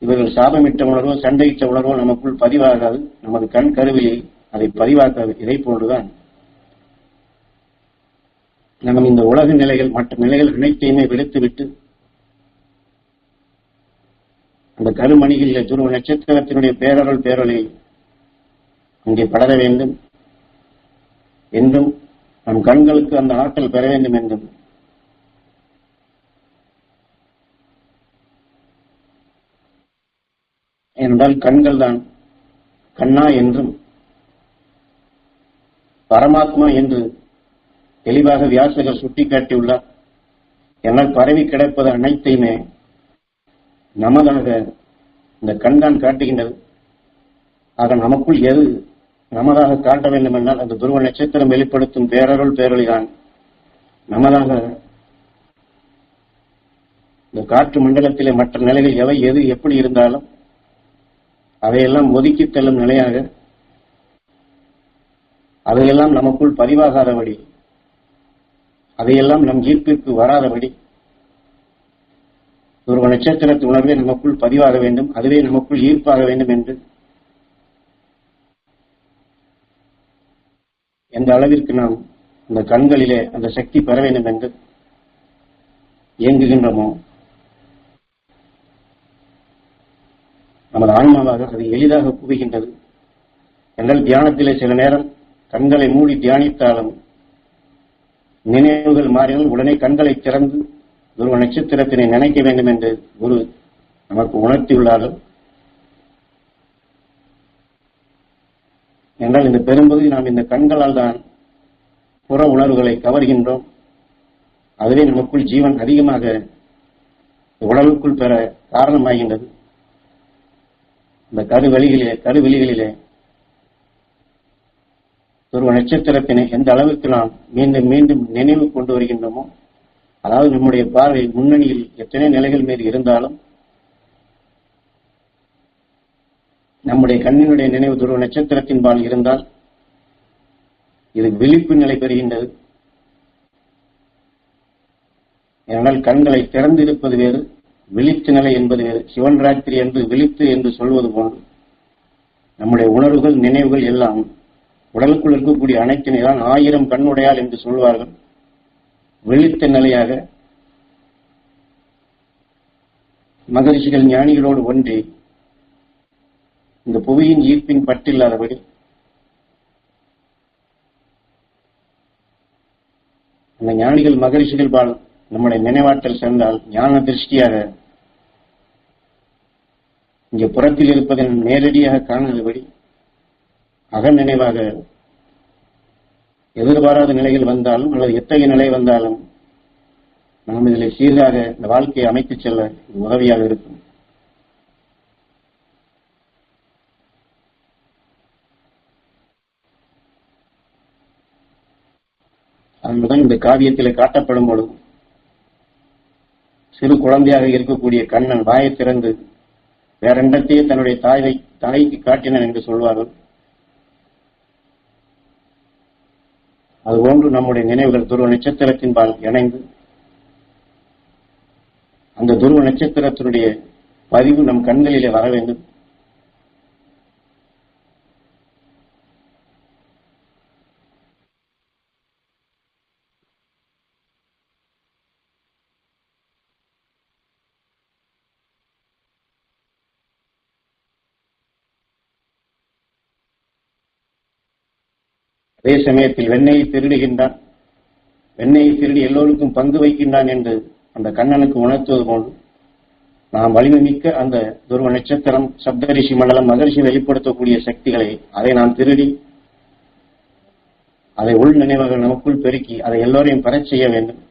இவர்கள் சாபமிட்ட உணர்வோ சண்டையிட்ட உணர்வோ நமக்குள் பதிவாகாது, நமது கண் கருவியை அதை பதிவாக்காது. இதை போன்றுதான் நாம் இந்த உலக நிலைகள் மற்ற நிலைகள் அனைத்தையுமே விடுத்துவிட்டு அந்த கருமணிகளில் துருவ நட்சத்திரத்தினுடைய பேரருள் பேரொளி அங்கே படர வேண்டும் என்றும் நம் கண்களுக்கு அந்த ஆற்றல் பெற வேண்டும் என்றும் என்றால் கண்கள் தான் கண்ணா என்றும் பரமாத்மா என்று தெளிவாக வியாசகர் சுட்டிக்காட்டியுள்ளார். என்னால் பரவி கிடப்பது அனைத்தையுமே நமதாக இந்த கண் தான் காட்டுகின்றது. ஆக நமக்குள் எது நமதாக காட்ட வேண்டும் என்றால் அந்த துருவ நட்சத்திரம் வெளிப்படுத்தும் பேரருள் பேரொளிதான் நமதாக. இந்த காற்று மண்டலத்திலே மற்ற நிலைகள் எவை எது எப்படி இருந்தாலும் அதையெல்லாம் ஒதுக்கி தள்ளும் நிலையாக, அதையெல்லாம் நமக்குள் பதிவாகாதபடி, அதையெல்லாம் நம் ஈர்ப்பிற்கு வராதபடி ஒரு நட்சத்திரத்தின் உணர்வே நமக்குள் பதிவாக வேண்டும், அதுவே நமக்குள் ஈர்ப்பாக வேண்டும் என்று எந்த அளவிற்கு நாம் அந்த கண்களிலே அந்த சக்தி பெற வேண்டும் என்று இயங்குகின்றோமோ நமது ஆன்மாவாக அது எளிதாக புகுகின்றது. என்றால் தியானத்திலே சில நேரம் கண்களை மூடி தியானித்தாலும் நினைவுகள் மாறினால் உடனே கண்களை திறந்து ஒரு நட்சத்திரத்தினை நினைக்க வேண்டும் என்று குரு நமக்கு உணர்த்தியுள்ளார்கள். என்றால் இந்த பெரும்பகுதி நாம் இந்த கண்களால் தான் புற உணர்வுகளை கவர்கின்றோம். அதுவே நமக்குள் ஜீவன் அதிகமாக உடலுக்குள் பெற காரணமாகின்றது. இந்த கருவெளிகளிலே ஒரு நட்சத்திரத்தினை எந்த அளவுக்கு நாம் மீண்டும் மீண்டும் நினைவு கொண்டு வருகின்றோமோ, அதாவது நம்முடைய பார்வை முன்னணியில் எத்தனை நிலைகள் மீது இருந்தாலும் நம்முடைய கண்ணினுடைய நினைவு துருவ நட்சத்திரத்தின் பால் இருந்தால் இது விழிப்பு நிலை பெறுகின்றது. ஏனென்றால் கண்களை திறந்திருப்பது வேறு, விழித்து நிலை என்பது வேறு. சிவன் ராத்திரி என்று விழித்து என்று சொல்வது போன்று நம்முடைய உணர்வுகள் நினைவுகள் எல்லாம் உடலுக்குள் இருக்கக்கூடிய அனைத்தினை தான் 1000 கண்ணுடையால் என்று சொல்வார்கள். விழித்த நிலையாக மகரிஷிகள் ஞானிகளோடு ஒன்றி இந்த புவியின் ஈர்ப்பின் பற்றில்லாதபடி அந்த ஞானிகள் மகரிஷிகள் பால் நம்முடைய நினைவாற்றல் சென்றால் ஞான திருஷ்டியாக இங்கே புறத்தில் இருப்பதை நேரடியாக காணாதபடி அக நினைவாக எதிர்பாராத நிலைகள் வந்தாலும் அல்லது எத்தகைய நிலை வந்தாலும் நாம் இதில் சீராக இந்த வாழ்க்கையை அமைத்துச் செல்ல உதவியாக இருக்கும். அதனுடன் இந்த காவியத்தில் காட்டப்படும் பொழுது சிறு குழந்தையாக இருக்கக்கூடிய கண்ணன் வாயை திறந்து வேறெண்டத்தையே தன்னுடைய தாய்க்கு காட்டினான் என்று சொல்வார்கள். அதுபோன்று நம்முடைய நினைவுகள் துருவ நட்சத்திரத்தின் பால் இணைந்து அந்த துருவ நட்சத்திரத்தினுடைய பதிவு நம் கண்களிலே வர வேண்டும். அதே சமயத்தில் வெண்ணெயை திருடுகின்றான், வெண்ணெயை திருடி எல்லோருக்கும் பங்கு வைக்கின்றான் என்று அந்த கண்ணனுக்கு உணர்த்துவது போன்று நாம் வலிமை மிக்க அந்த துருவ நட்சத்திரம், சப்தரிஷி மண்டலம், மகரிஷி வெளிப்படுத்தக்கூடிய சக்திகளை அதை நாம் திருடி அதை உள் நினைவுகள் நமக்குள் பெருக்கி அதை எல்லோரையும் பெறச் செய்ய வேண்டும்.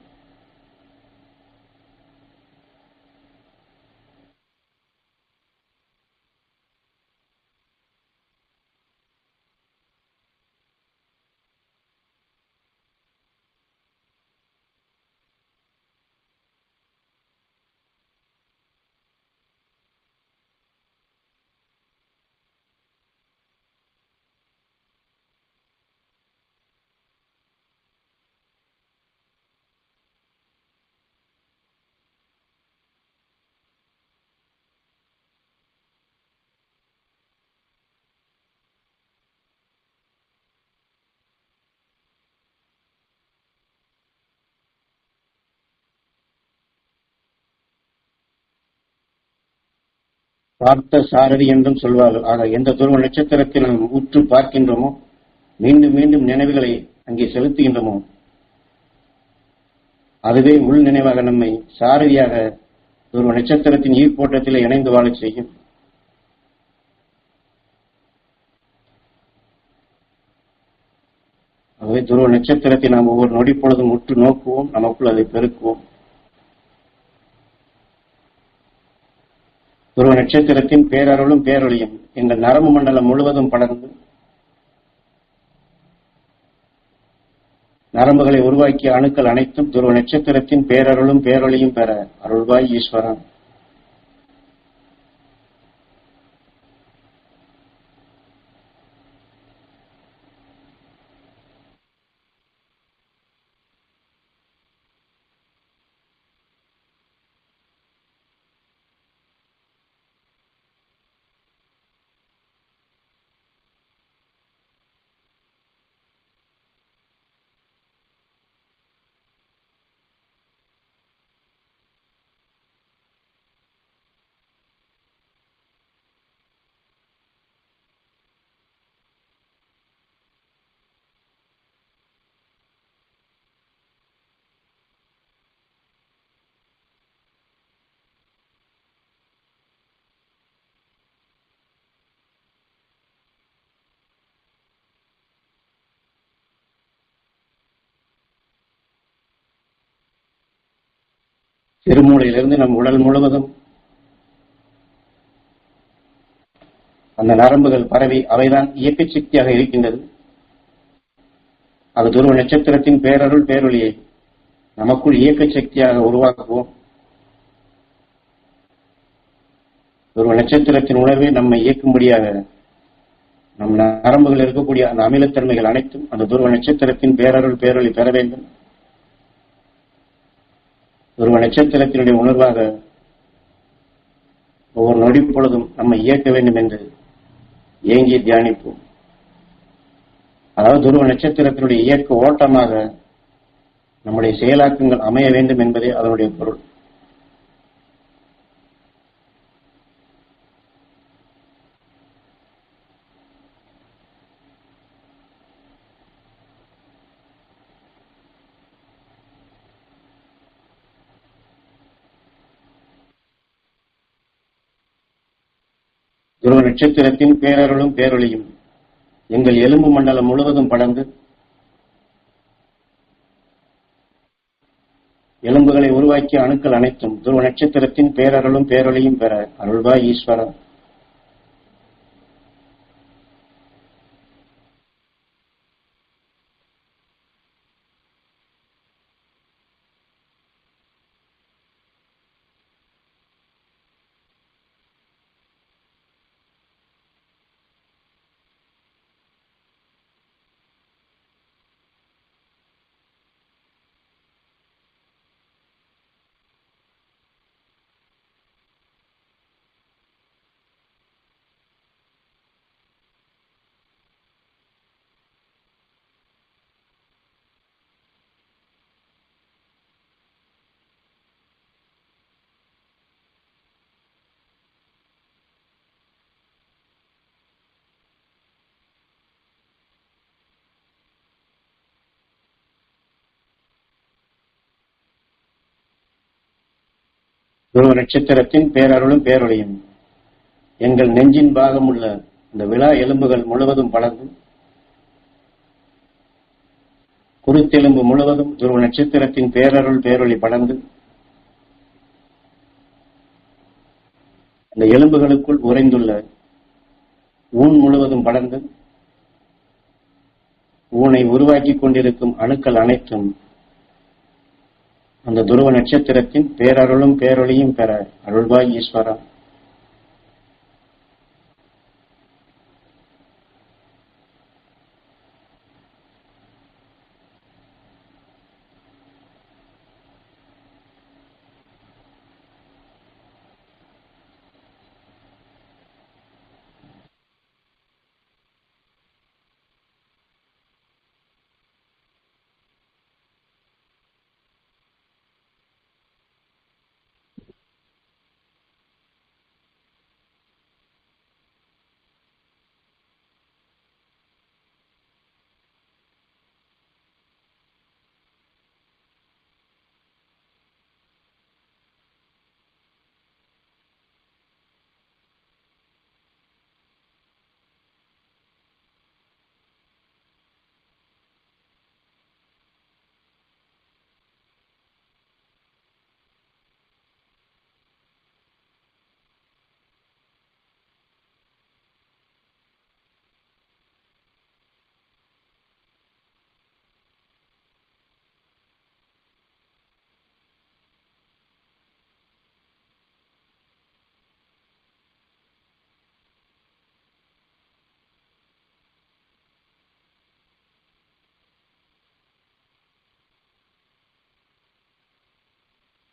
பார்த்த சாரதி என்றும் சொல்வார்கள். ஆக எந்த துருவ நட்சத்திரத்தில் நாம் உற்று பார்க்கின்றோமோ, மீண்டும் மீண்டும் நினைவுகளை அங்கே செலுத்துகின்றோமோ, அதுவே உள் நினைவாக நம்மை சாரதியாக துருவ நட்சத்திரத்தின் ஈர்ப்போட்டத்தில் இணைந்து வாழச் செய்யும். ஆகவே துருவ நட்சத்திரத்தை நாம் ஒவ்வொரு நொடி பொழுதும் உற்று நோக்குவோம், நமக்குள் அதை பெருக்குவோம். துருவ நட்சத்திரத்தின் பேரருளும் பேரொழியும் எங்கள் நரம்பு மண்டலம் முழுவதும் படர்ந்து நரம்புகளை உருவாக்கிய அணுக்கள் அனைத்தும் துருவ நட்சத்திரத்தின் பேரருளும் பேரொழியும் பெற அருள்வாய் ஈஸ்வரன். சிறுமூளையிலிருந்து நம் உடல் முழுவதும் அந்த நரம்புகள் பரவி அவைதான் இயக்க சக்தியாக இருக்கின்றது. அது துருவ நட்சத்திரத்தின் பேரருள் பேரொழியை நமக்குள் இயக்க சக்தியாக உருவாக்குவோம். துருவ நட்சத்திரத்தின் உணர்வை நம்மை இயக்கும்படியாக நம் நரம்புகள் இருக்கக்கூடிய அந்த அமிலத்தன்மைகள் அனைத்தும் அந்த துருவ நட்சத்திரத்தின் பேரருள் பேரொழி பெற வேண்டும். துருவ நட்சத்திரத்தினுடைய உணர்வாக ஒவ்வொரு நொடி பொழுதும் நம்மை இயக்க வேண்டும் என்று ஏங்கி தியானிப்போம். அதாவது துருவ நட்சத்திரத்தினுடைய இயக்க ஓட்டமாக நம்முடைய செயலாக்கங்கள் அமைய வேண்டும் என்பதே அதனுடைய பொருள். துருவ நட்சத்திரத்தின் பேரருளும் பேரொழியும் எங்கள் எலும்பு மண்டலம் முழுவதும் படர்ந்து எலும்புகளை உருவாக்கிய அணுக்கள் அனைத்தும் துருவ நட்சத்திரத்தின் பேரருளும் பேரொழியும் பெற அருள்வாய் ஈஸ்வரா. துருவ நட்சத்திரத்தின் பேரருளும் பேரொழியும் எங்கள் நெஞ்சின் பாகம் உள்ள இந்த விழா எலும்புகள் முழுவதும் படர்ந்து குருத்தெலும்பு முழுவதும் துருவ நட்சத்திரத்தின் பேரருள் பேரொளி படர்ந்து அந்த எலும்புகளுக்குள் உறைந்துள்ள ஊன் முழுவதும் படர்ந்து ஊனை உருவாக்கிக் கொண்டிருக்கும் அணுக்கள் அனைத்தும் அந்த துருவ நட்சத்திரத்தின் பேரருளும் பேரொழியும் பெற அருள்வாய் ஈஸ்வரா.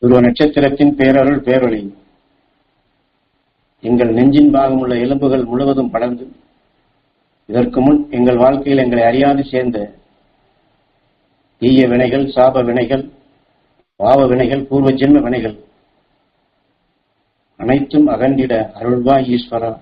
துருவ நட்சத்திரத்தின் பேரருள் பேரொளி எங்கள் நெஞ்சின் பாகம் உள்ள எலும்புகள் முழுவதும் படர்ந்து இதற்கு முன் எங்கள் வாழ்க்கையில் எங்களை அறியாது சேர்ந்த தீய வினைகள், சாப வினைகள், பாவ வினைகள், பூர்வ ஜென்ம வினைகள் அனைத்தும் அகன்றிட அருள்வாய் ஈஸ்வரா.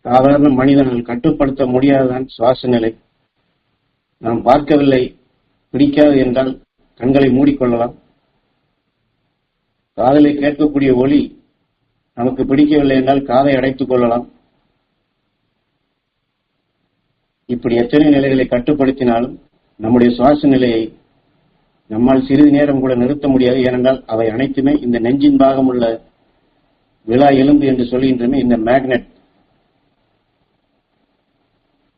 சாதாரண மனிதனால் கட்டுப்படுத்த முடியாததான் சுவாச நிலை. நாம் பார்க்கவில்லை, பிடிக்காது என்றால் கண்களை மூடிக்கொள்ளலாம். காதலை கேட்கக்கூடிய ஒலி நமக்கு பிடிக்கவில்லை என்றால் காதை அடைத்துக் கொள்ளலாம். இப்படி எத்தனை நிலைகளை கட்டுப்படுத்தினாலும் நம்முடைய சுவாச நிலையை நம்மால் சிறிது நேரம் கூட நிறுத்த முடியாது. ஏனென்றால் அவை அனைத்துமே இந்த நெஞ்சின் பாகம் உள்ள விழா எலும்பு என்று சொல்கின்றமே, இந்த மேக்னெட்.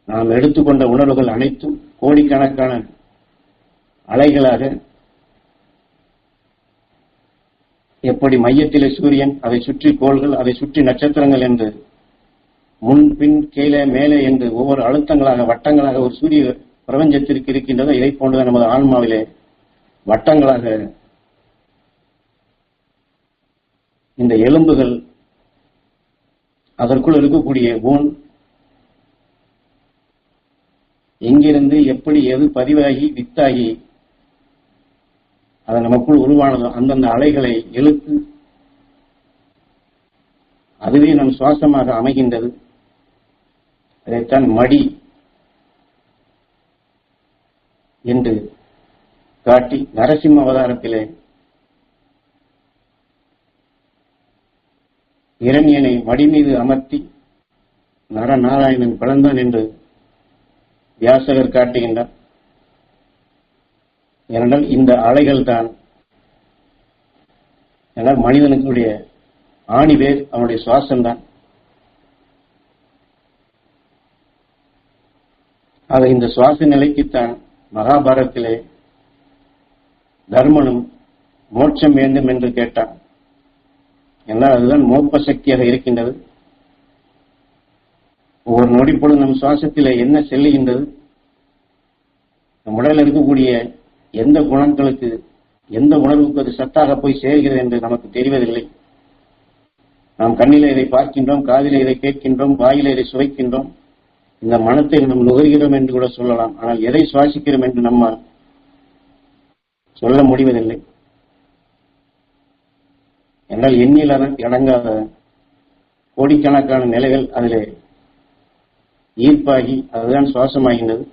நாம் எடுத்துக்கொண்ட உணர்வுகள் அனைத்தும் கோடிக்கணக்கான அலைகளாக, எப்படி மையத்திலே சூரியன், அதை சுற்றி கோள்கள், அதை சுற்றி நட்சத்திரங்கள் என்று முன் பின் கீழே மேலே என்று ஒவ்வொரு அழுத்தங்களாக வட்டங்களாக ஒரு சூரிய பிரபஞ்சத்திற்கு இருக்கின்றதோ, இதை போன்றுதான் நமது ஆன்மாவிலே வட்டங்களாக இந்த எலும்புகள், அதற்குள் இருக்கக்கூடிய ஊன் எங்கிருந்து எப்படி எது பதிவாகி வித்தாகி அது நமக்குள் உருவானதோ அந்தந்த அலைகளை இழுத்து அதுவே நம் சுவாசமாக அமைகின்றது. அதைத்தான் மடி என்று காட்டி நரசிம்ம அவதாரத்திலே இரணியனை மடி மீது அமர்த்தி நரநாராயணன் பிறந்தான் என்று வியாசகர் காட்டுகின்றார். ஏனென்றால் இந்த அலைகள் தான் மனிதனுடைய ஆணி வேர், அவனுடைய சுவாசம்தான். ஆக இந்த சுவாச நிலைக்குத்தான் மகாபாரதத்திலே தர்மனும் மோட்சம் வேண்டும் என்று கேட்டான். என்றால் அதுதான் மோப்ப சக்தியாக இருக்கின்றது. ஒவ்வொரு நொடிப்பொழுது நம் சுவாசத்திலே என்ன செல்லுகின்றது, நம் உடலில் இருக்கக்கூடிய எந்த குணங்களுக்கு, எந்த உணர்வுக்கு அது சத்தாக போய் சேர்கிறது என்று நமக்கு தெரிவதில்லை. நாம் கண்ணிலே இதை பார்க்கின்றோம், காதிலே இதை கேட்கின்றோம், வாயிலே இதை சுவைக்கின்றோம், இந்த மனத்தை நாம் நுகர்கிறோம் என்று கூட சொல்லலாம். ஆனால் எதை சுவாசிக்கிறோம் என்று நம்மால் சொல்ல முடிவதில்லை. என்றால் எண்ணில் அடங்காத கோடிக்கணக்கான நிலைகள் அதிலே ஈர்ப்பாகி அதுதான் சுவாசமாகின்றது.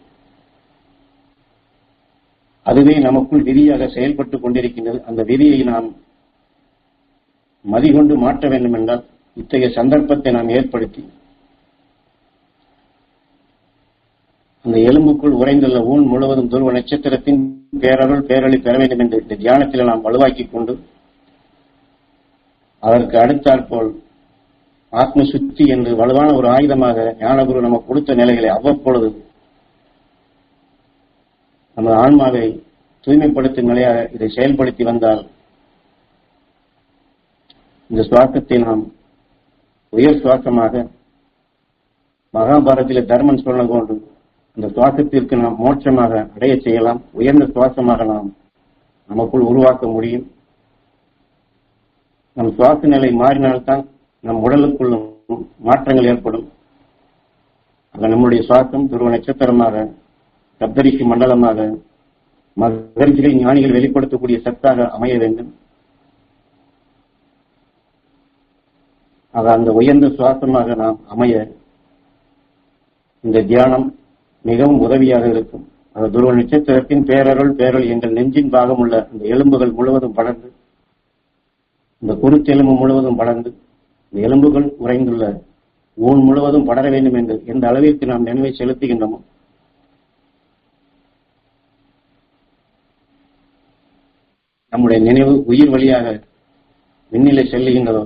அதுவே நமக்குள் விதியாக செயல்பட்டுக் கொண்டிருக்கின்றது. அந்த விதியை நாம் மதிகொண்டு மாற்ற வேண்டும் என்றால் இத்தகைய சந்தர்ப்பத்தை நாம் ஏற்படுத்தி அந்த எலும்புக்குள் உறைந்துள்ள ஊன் முழுவதும் துருவ நட்சத்திரத்தின் பேரருள் பேரொளி பெற வேண்டும் என்று இந்த தியானத்தில் நாம் வலுவாக்கிக் கொண்டு அதற்கு அடுத்தாற்போல் ஆத்ம சுத்தி என்று வலுவான ஒரு ஆயுதமாக ஞானகுரு நமக்கு கொடுத்த நிலைகளை அவ்வப்பொழுது நமது ஆன்மாவை தூய்மைப்படுத்தும் நிலையாக இதை செயல்படுத்தி வந்தால் இந்த சுவாசத்தை நாம் உயர் சுவாசமாக மகாபாரதத்திலே தர்மன் சொன்ன போன்று அந்த சுவாசத்திற்கு நாம் மோட்சமாக அடைய செய்யலாம். உயர்ந்த சுவாசமாக நாம் நமக்குள் உருவாக்க முடியும். நம் சுவாச நிலை மாறினால்தான் நம் உடலுக்குள் மாற்றங்கள் ஏற்படும். ஆக நம்முடைய சுவாசம் துருவ நட்சத்திரமாக, சப்தரிஷி மண்டலமாக, மகரிஷிகளை ஞானிகள் வெளிப்படுத்தக்கூடிய சத்தாக அமைய வேண்டும். ஆக அந்த உயர்ந்த சுவாசமாக நாம் அமைய இந்த தியானம் மிகவும் உதவியாக இருக்கும். அது துருவ நட்சத்திரத்தின் பேரருள் பேரொளி எங்கள் நெஞ்சின் பாகம் உள்ள இந்த எலும்புகள் முழுவதும் படர்ந்து, இந்த குருத்தெலும்பு முழுவதும் படர்ந்து, இந்த எலும்புகள் உறைந்துள்ள ஊன் முழுவதும் படர வேண்டும் என்று எந்த அளவிற்கு நாம் நினைவை செலுத்துகின்றோமோ நம்முடைய நினைவு உயிர் வழியாக விண்ணிலை செல்லுகின்றதோ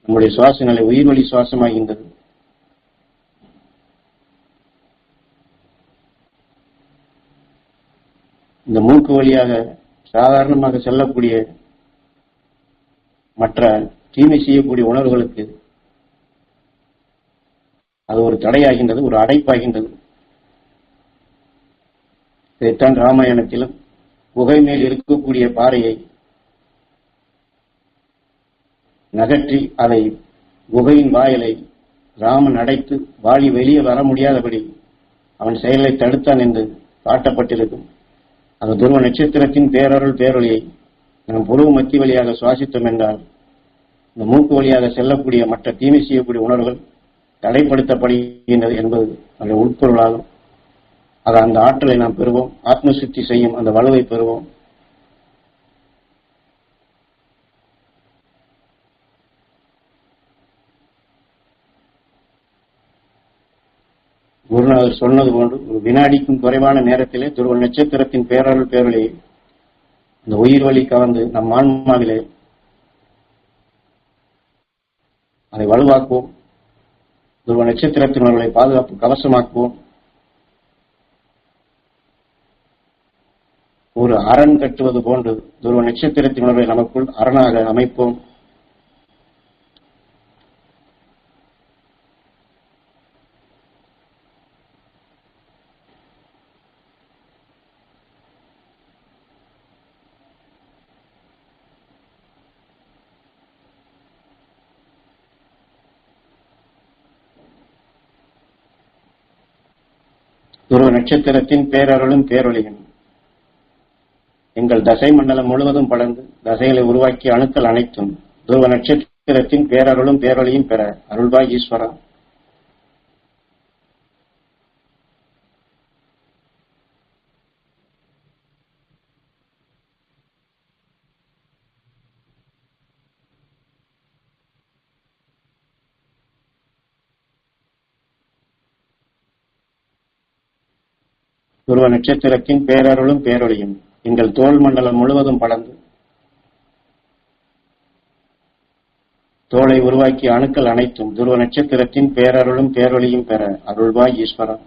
நம்முடைய சுவாச நிலை உயிர் வழி சுவாசமாகின்றது. இந்த மூக்கு வழியாக சாதாரணமாக செல்லக்கூடிய மற்ற தீமை செய்யக்கூடிய உணர்வுகளுக்கு அது ஒரு தடையாகின்றது, ஒரு அடைப்பாகின்றது. இதைத்தான் ராமாயணத்திலும் குகை மேல் இருக்கக்கூடிய பாறையை நகற்றி அதை குகையின் வாயிலை ராமன் அடைத்து வாளி வெளியே வர முடியாதபடி அவன் செயலை தடுத்தான் என்று காட்டப்பட்டிருக்கும். அந்த துருவ நட்சத்திரத்தின் பேரருள் பேரொழியை நாம் புருவ மத்தி வழியாக சுவாசித்தோம் என்றால் இந்த மூக்கு வழியாக செல்லக்கூடிய மற்ற தீமை செய்யக்கூடிய உணர்வுகள் தடைப்படுத்தப்படுகின்றது என்பது அந்த உட்பொருளாகும். ஆக அந்த ஆற்றலை நாம் பெறுவோம். ஆத்ம சுத்தி செய்யும் அந்த வலுவை பெறுவோம். குருநாதர் சொன்னது போன்று ஒரு வினாடிக்கும் குறைவான நேரத்திலே துருவ நட்சத்திரத்தின் பேரருள் பேரொழியை இந்த உயிர் வழி கவர்ந்து நம் ஆன்மாவிலே அதை வலுவாக்குவோம். துருவ நட்சத்திரத்தினர்களை பாதுகாப்பு கவசமாக்குவோம். ஒரு அரண் கட்டுவது போன்று துருவ நட்சத்திரத்தினர்களை நமக்குள் அரணாக அமைப்போம். துருவ நட்சத்திரத்தின் பேரருளும் பேரொழியும் எங்கள் தசை மண்டலம் முழுவதும் படர்ந்து தசைகளை உருவாக்கிய அணுக்கள் அனைத்தும் துருவ நட்சத்திரத்தின் பேரருளும் பேரொழியும் பெற அருள்வாய் ஈஸ்வரா. துருவ நட்சத்திரத்தின் பேரருளும் பேரொழியும் எங்கள் தோல் மண்டலம் முழுவதும் படர்ந்து தோலை உருவாக்கிய அணுக்கள் அனைத்தும் துருவ நட்சத்திரத்தின் பேரருளும் பேரொழியும் பெற அருள்வாய் ஈஸ்வரா.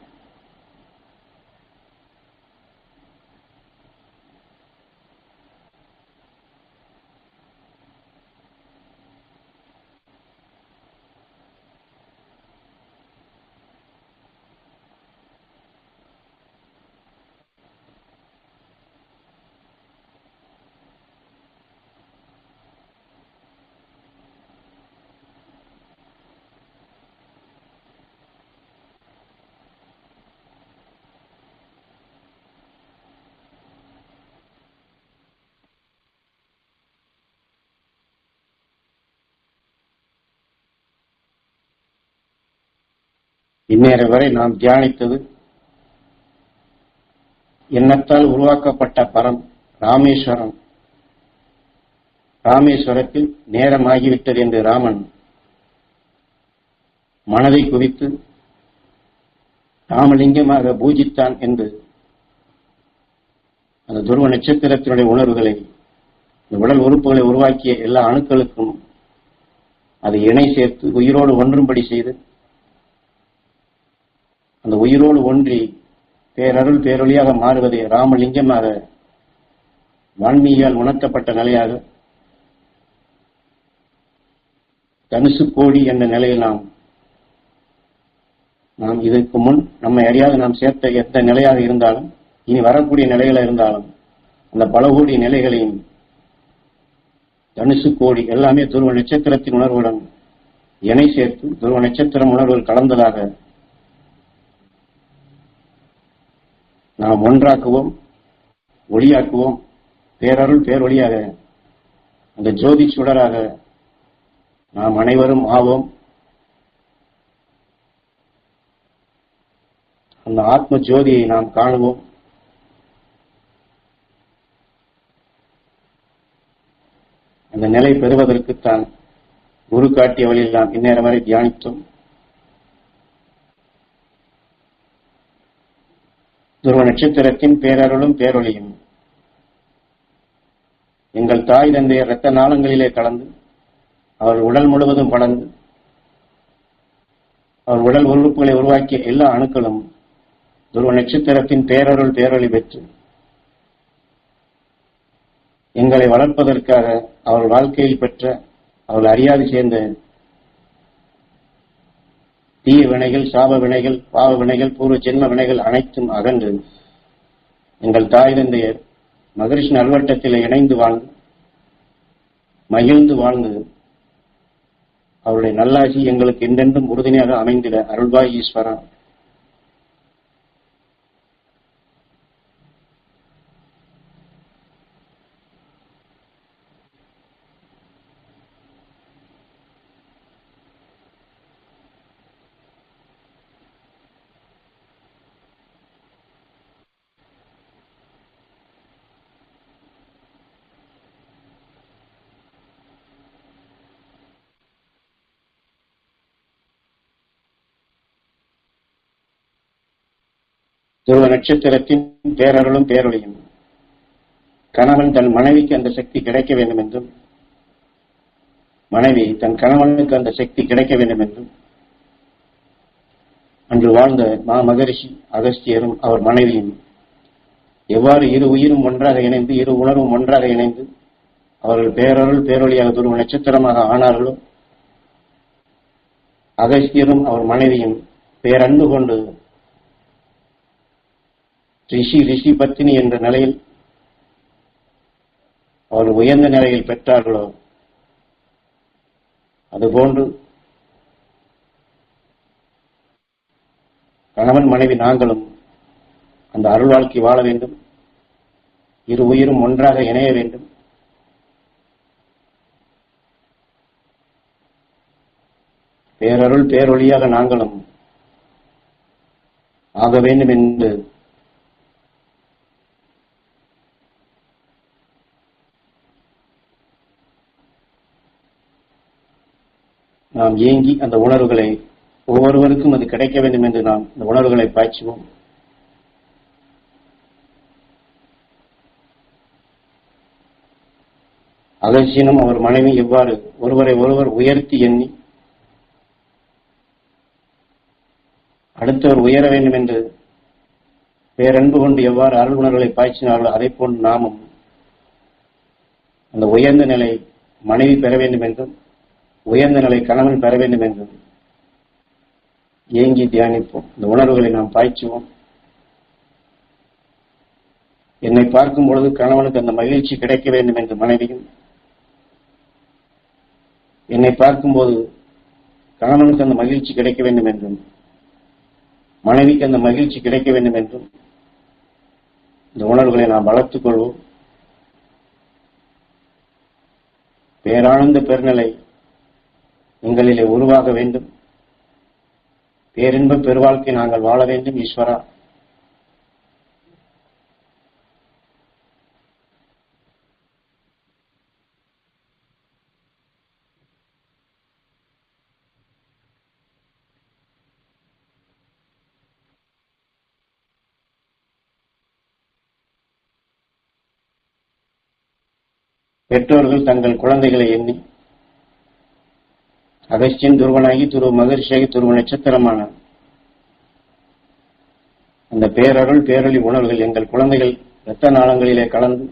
இந்நேர வரை நாம் தியானித்தது எண்ணத்தால் உருவாக்கப்பட்ட பரம் ராமேஸ்வரம். ராமேஸ்வரத்தில் நேரமாகிவிட்டது என்று ராமன் மனதை குவித்து ராமலிங்கமாக பூஜித்தான் என்று அந்த துருவ நட்சத்திரத்தினுடைய உணர்வுகளை, இந்த உடல் உறுப்புகளை உருவாக்கிய எல்லா அணுக்களுக்கும் அதை இணை சேர்த்து உயிரோடு ஒன்றும்படி செய்து அந்த உயிரோடு ஒன்றி பேரருள் பேரொழியாக மாறுவதை ராமலிங்கமாக வான்மீகியால் உணர்த்தப்பட்ட நிலையாக தனுசு கோடி என்ற நிலையில் நாம் இதற்கு முன் நம்மை அறியாது நாம் சேர்த்த எந்த நிலையாக இருந்தாலும் இனி வரக்கூடிய நிலைகளாக இருந்தாலும் அந்த பல கோடி நிலைகளையும் தனுசு கோடி எல்லாமே துருவ நட்சத்திரத்தின் உணர்வுடன் இணை சேர்த்து துருவ நட்சத்திரம் உணர்வுகள் கலந்ததாக நாம் ஒன்றாக்குவோம், ஒளியாக்குவோம், பேரருள் பேரொழியாக அந்த ஜோதி சுடராக நாம் அனைவரும் ஆவோம். அந்த ஆத்ம ஜோதியை நாம் காணுவோம். அந்த நிலை பெறுவதற்குத்தான் குரு காட்டிய வழியில் நாம் இந்நேரம் வரை தியானித்தோம். துருவ நட்சத்திரத்தின் பேரருளும் பேரொழியும் எங்கள் தாய் தந்தையர் இரத்த நாளங்களிலே கலந்து அவர் உடல் முழுவதும் படர்ந்து அவர் உடல் உறுப்புகளை உருவாக்கிய எல்லா அணுக்களும் துருவ நட்சத்திரத்தின் பேரருள் பேரொழி பெற்று எங்களை வளர்ப்பதற்காக அவர் வாழ்க்கையில் பெற்ற அவள் அறியாது சேர்ந்த தீய வினைகள், சாப வினைகள், பாவ வினைகள், பூர்வ ஜென்ம வினைகள் அனைத்தும் அகன்று எங்கள் தாய் தந்தையர் மகரிஷி நல்வட்டத்தில் இணைந்து வாழ்ந்து மகிழ்ந்து வாழ்ந்து அவருடைய நல்லாசி எங்களுக்கு என்றென்றும் உறுதுணையாக அமைந்திட அருள்வாய் ஈஸ்வரா. துருவ நட்சத்திரத்தின் பேரருளும் பேரொழியும் கணவன் தன் மனைவிக்கு அந்த சக்தி கிடைக்க வேண்டும் என்றும் மனைவி தன் கணவனுக்கு அந்த சக்தி கிடைக்க வேண்டும் என்றும் அன்று வாழ்ந்த மகரிஷி அகஸ்தியரும் அவர் மனைவியும் எவ்வாறு இரு உயிரும் ஒன்றாக இணைந்து இரு உணர்வும் ஒன்றாக இணைந்து அவர்கள் பேரருள் பேரொழியாக துருவ நட்சத்திரமாக ஆனார்களோ, அகஸ்தியரும் அவர் மனைவியும் பேரன்பு கொண்டு ரிஷி பத்தினி என்ற நிலையில் அவர்கள் உயர்ந்த நிலையில் பெற்றார்களோ, அதுபோன்று கணவன் மனைவி நாங்களும் அந்த அருள் வாழ்க்கை வாழ வேண்டும். இரு உயிரும் ஒன்றாக இணைய வேண்டும். பேரருள் பேரொழியாக நாங்களும் ஆக வேண்டும் என்று நாம் ஏங்கி அந்த உணர்வுகளை ஒவ்வொருவருக்கும் அது கிடைக்க வேண்டும் என்று நாம் இந்த உணர்வுகளை பாய்ச்சுவோம். அகஸ்தியனும் அவர் மனைவி எவ்வாறு ஒருவரை ஒருவர் உயர்த்தி எண்ணி அடுத்தவர் உயர வேண்டும் என்று பேரன்பு கொண்டு எவ்வாறு அருள் உணர்வுகளை பாய்ச்சினார்களோ, அதை போன்று நாமும் அந்த உயர்ந்த நிலை மனைவி பெற வேண்டும் என்றும் உயர்ந்த நிலை கணவன் பெற வேண்டும் என்றும் ஏங்கி தியானிப்போம். இந்த உணர்வுகளை நாம் பாய்ச்சுவோம். என்னை பார்க்கும் பொழுது கணவனுக்கு அந்த மகிழ்ச்சி கிடைக்க வேண்டும் என்று மனைவியும், என்னை பார்க்கும்போது கணவனுக்கு அந்த மகிழ்ச்சி கிடைக்க வேண்டும் என்றும் மனைவிக்கு அந்த மகிழ்ச்சி கிடைக்க வேண்டும் என்றும் இந்த உணர்வுகளை நாம் வளர்த்துக் கொள்வோம். பேரானந்த பெருநிலை எங்களிலே உருவாக வேண்டும். பேரின்ப பெருவாழ்க்கை நாங்கள் வாழ வேண்டும் ஈஸ்வரா. பெற்றோர்கள் தங்கள் குழந்தைகளை எண்ணி அகஸ்தியன் துருவனாகி துருவ மகரிஷியாகி துருவ நட்சத்திரமான அந்த பேரருள் பேரொளி உணர்வுகள் எங்கள் குழந்தைகள் இரத்த நாளங்களிலே கலந்து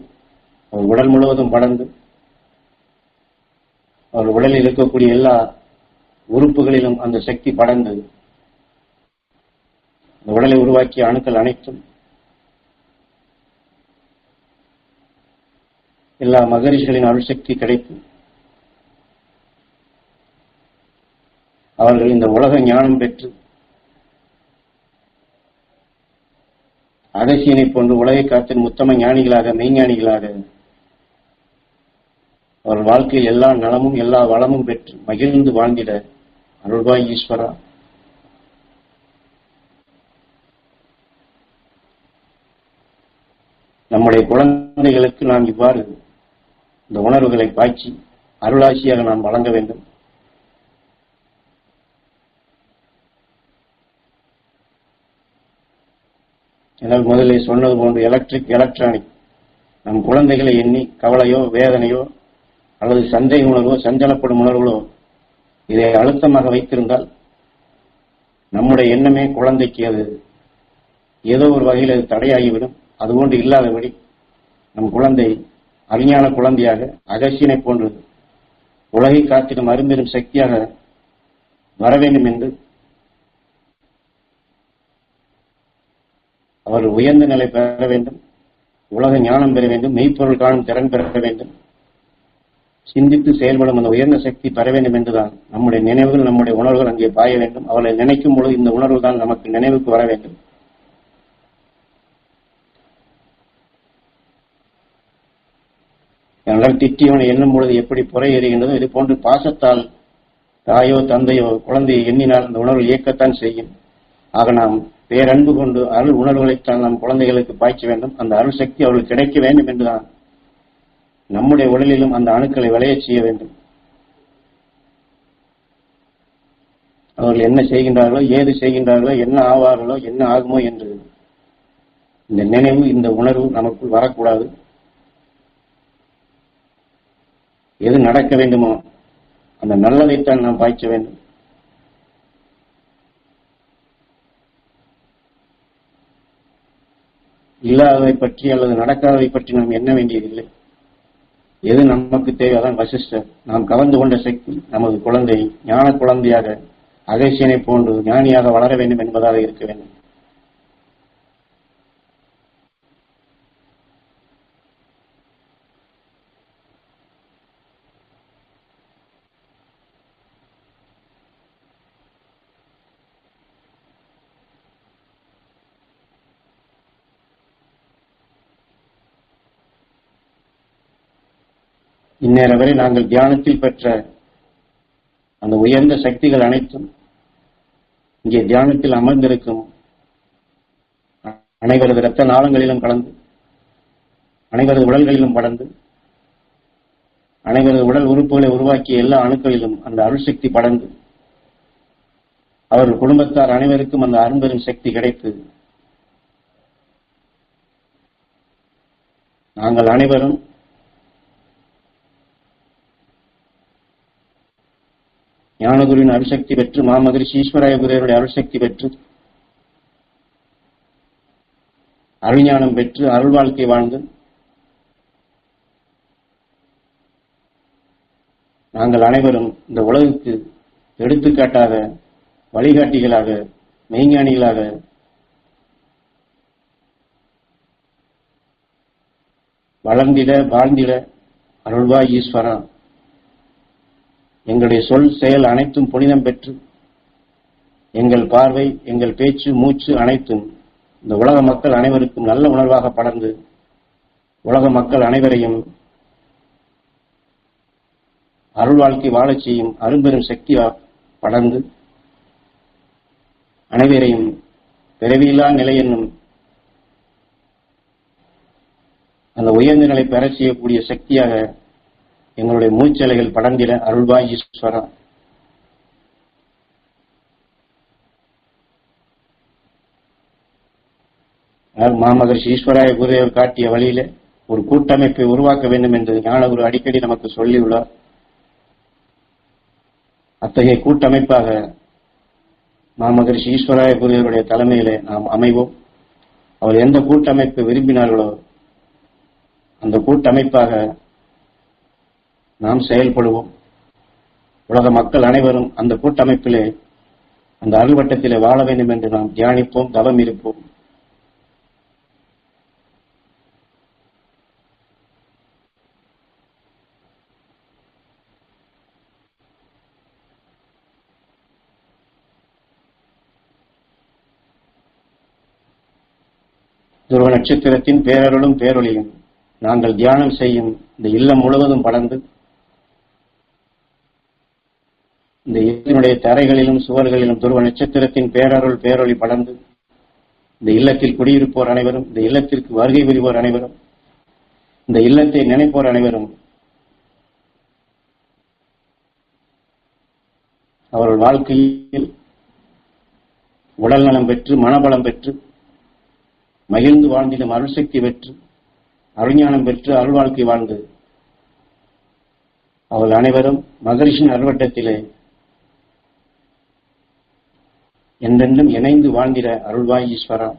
அவர் உடல் முழுவதும் படர்ந்து அவர் உடலில் இருக்கக்கூடிய எல்லா உறுப்புகளிலும் அந்த சக்தி படர்ந்து அந்த உடலை உருவாக்கிய அணுக்கள் அனைத்தும் எல்லா மகரிஷிகளின் அருள்சக்தி கிடைத்து அவர்கள் இந்த உலக ஞானம் பெற்று அகசியனை போன்று உலகை காத்தின் உத்தம ஞானிகளாக மெய்ஞானிகளாக அவர்கள் வாழ்க்கையில் எல்லா நலமும் எல்லா வளமும் பெற்று மகிழ்ந்து வாழ்ந்திட அருள்வாய் ஈஸ்வரா. நம்முடைய குழந்தைகளுக்கு நாம் இவ்வாறு இந்த உணர்வுகளை பாய்ச்சி அருளாட்சியாக நாம் வழங்க வேண்டும். என்னால் முதலில் சொன்னது போன்று எலக்ட்ரானிக் நம் குழந்தைகளை எண்ணி கவலையோ வேதனையோ அல்லது சந்தேக உணர்வோ சஞ்சலப்படும் உணர்வுகளோ இதை அழுத்தமாக வைத்திருந்தால் நம்முடைய எண்ணமே குழந்தைக்கு அது ஏதோ ஒரு வகையில் அது தடையாகிவிடும். அதுபோன்று இல்லாதபடி நம் குழந்தை அஞ்ஞான குழந்தையாக அகசியனை போன்று உலகை காத்திடும் அரும்பெரும் சக்தியாக வர வேண்டும் என்று அவர் உயர்ந்த நிலை பெற வேண்டும், உலக ஞானம் பெற வேண்டும், மெய்ப்பொருள் காணும் திறன் பெற வேண்டும், சிந்தித்து செயல்படும் அந்த உயர்ந்த சக்தி பெற வேண்டும் என்றுதான் நம்முடைய நினைவுகள் நம்முடைய உணர்வுகள் அங்கே பாய வேண்டும். அவளை நினைக்கும் பொழுது இந்த உணர்வு தான் நமக்கு நினைவுக்கு வர வேண்டும். என்றால் திட்டியவனை எண்ணும் பொழுது எப்படி புறை எறிகின்றதோ இது போன்று பாசத்தால் தாயோ தந்தையோ குழந்தையை எண்ணினால் அந்த உணர்வு இயக்கத்தான் செய்யும். ஆக நாம் பேரன்பு கொண்டு அருள் உணர்வுகளைத்தான் நம் குழந்தைகளுக்கு பாய்ச்ச வேண்டும். அந்த அருள் சக்தி அவர்களுக்கு கிடைக்க வேண்டும் என்றுதான் நம்முடைய உடலிலும் அந்த அணுக்களை விளையச் செய்ய வேண்டும். அவர்கள் என்ன செய்கின்றார்களோ ஏது செய்கின்றார்களோ என்ன ஆவார்களோ என்ன ஆகுமோ என்று இந்த நினைவு இந்த உணர்வு நமக்குள் வரக்கூடாது. எது நடக்க வேண்டுமோ அந்த நல்லதைத்தான் நாம் பாய்ச்ச வேண்டும். இல்லாததை பற்றி அல்லது நடக்காததை பற்றி நாம் எண்ண வேண்டியதில்லை. எது நமக்கு தேவை அதான் வசிஷ்டர் நாம் கவர்ந்து கொண்ட சக்தி நமது குழந்தை ஞான குழந்தையாக அகசியனை போன்று ஞானியாக வளர வேண்டும் என்பதாக இருக்க வேண்டும். இந்நேரம் வரை நாங்கள் தியானத்தில் பெற்ற அந்த உயர்ந்த சக்திகள் அனைத்தும் இங்கே தியானத்தில் அமர்ந்திருக்கும் அனைவரது இரத்த நாளங்களிலும் கலந்து அனைவரது உடல்களிலும் படர்ந்து அனைவரது உடல் உறுப்புகளை உருவாக்கிய எல்லா அணுக்களிலும் அந்த அருள் சக்தி படர்ந்து அவர்கள் குடும்பத்தார் அனைவருக்கும் அந்த அரும்பெரும் சக்தி கிடைத்து நாங்கள் அனைவரும் ஞானகுருவின் அருள்சக்தி பெற்று மாமகரிஷி ஈஸ்வராய குருவருடைய அருள்சக்தி பெற்று அருள்ஞானம் பெற்று அருள் வாழ்க்கை வாழ்ந்து நாங்கள் அனைவரும் இந்த உலகுக்கு எடுத்துக்காட்டாக வழிகாட்டிகளாக மெய்ஞானிகளாக வளர்ந்திட வாழ்ந்திட அருள்வாய் ஈஸ்வரா. எங்களுடைய சொல் செயல் அனைத்தும் புனிதம் பெற்று எங்கள் பார்வை எங்கள் பேச்சு மூச்சு அனைத்தும் இந்த உலக மக்கள் அனைவருக்கும் நல்ல உணர்வாக படர்ந்து உலக மக்கள் அனைவரையும் அருள் வாழ்க்கை வாழச் செய்யும் அரும்பெரும் சக்தி படர்ந்து அனைவரையும் பிறவியில்லா நிலை என்னும் அந்த உயர்ந்த நிலை பெற செய்யக்கூடிய சக்தியாக எங்களுடைய மூச்சலைகள் படர்ந்திட அருள்வாய் ஈஸ்வரா. மாமகர்ஷி ஈஸ்வராய குருதேவர் காட்டிய வழியில ஒரு கூட்டமைப்பை உருவாக்க வேண்டும் என்று ஞானகுரு அடிக்கடி நமக்கு சொல்லியுள்ளார். அத்தகைய கூட்டமைப்பாக மாமகர்ஷி ஈஸ்வராய குருதேவருடைய தலைமையிலே நாம் அமைவோம். அவர் எந்த கூட்டமைப்பை விரும்பினார்களோ அந்த கூட்டமைப்பாக நாம் செயல்படுவோம். உலக மக்கள் அனைவரும் அந்த கூட்டமைப்பிலே அந்த அருள்வட்டத்திலே வாழ வேண்டும் என்று நாம் தியானிப்போம், தவம் இருப்போம். துருவ நட்சத்திரத்தின் பேரருளும் பேரொளியும் நாங்கள் தியானம் செய்யும் இந்த இல்லம் முழுவதும் படர்ந்து இந்த இல்லத்தினுடைய தரைகளிலும் சுவர்களிலும் துருவ நட்சத்திரத்தின் பேரருள் பேரொளி படர்ந்து இந்த இல்லத்தில் குடியிருப்போர் அனைவரும், இந்த இல்லத்திற்கு வருகை புரிவோர் அனைவரும், இந்த இல்லத்தை நினைப்போர் அனைவரும் அவர்கள் வாழ்க்கையில் உடல் நலம் பெற்று மனபலம் பெற்று மகிழ்ந்து வாழ்ந்திடும் அருள் சக்தி பெற்று அருஞானம் பெற்று அருள் வாழ்க்கை வாழ்ந்து அவர்கள் அனைவரும் மகரிஷின் அருள்வட்டத்திலே என்றென்றும் இணைந்து வாழ்ந்திட அருள்வாய் ஈஸ்வரா.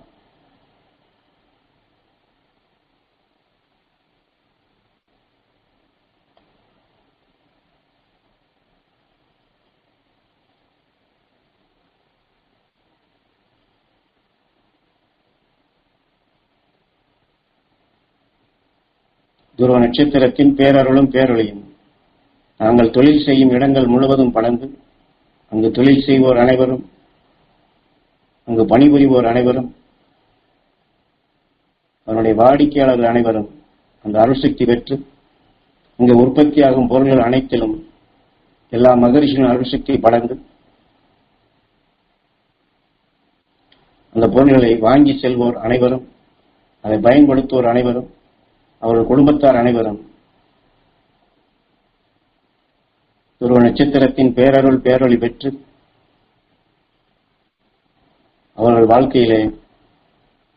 துருவ நட்சத்திரத்தின் பேரருளும் பேரொளியும் நாங்கள் தொழில் செய்யும் இடங்கள் முழுவதும் படர்ந்து அங்கு தொழில் செய்வோர் அனைவரும், அங்கு பணிபுரிவோர் அனைவரும், அவருடைய வாடிக்கையாளர்கள் அனைவரும் அந்த அருள்சக்தி பெற்று இங்கு உற்பத்தியாகும் பொருள்கள் அனைத்திலும் எல்லா மகரிஷியின் அருள்சக்தி படர்ந்து அந்த பொருள்களை வாங்கி செல்வோர் அனைவரும், அதை பயன்படுத்துவோர் அனைவரும், அவர்கள் குடும்பத்தார் அனைவரும் துருவ நட்சத்திரத்தின் பேரருள் பேரொளி பெற்று அவர்கள் வாழ்க்கையிலே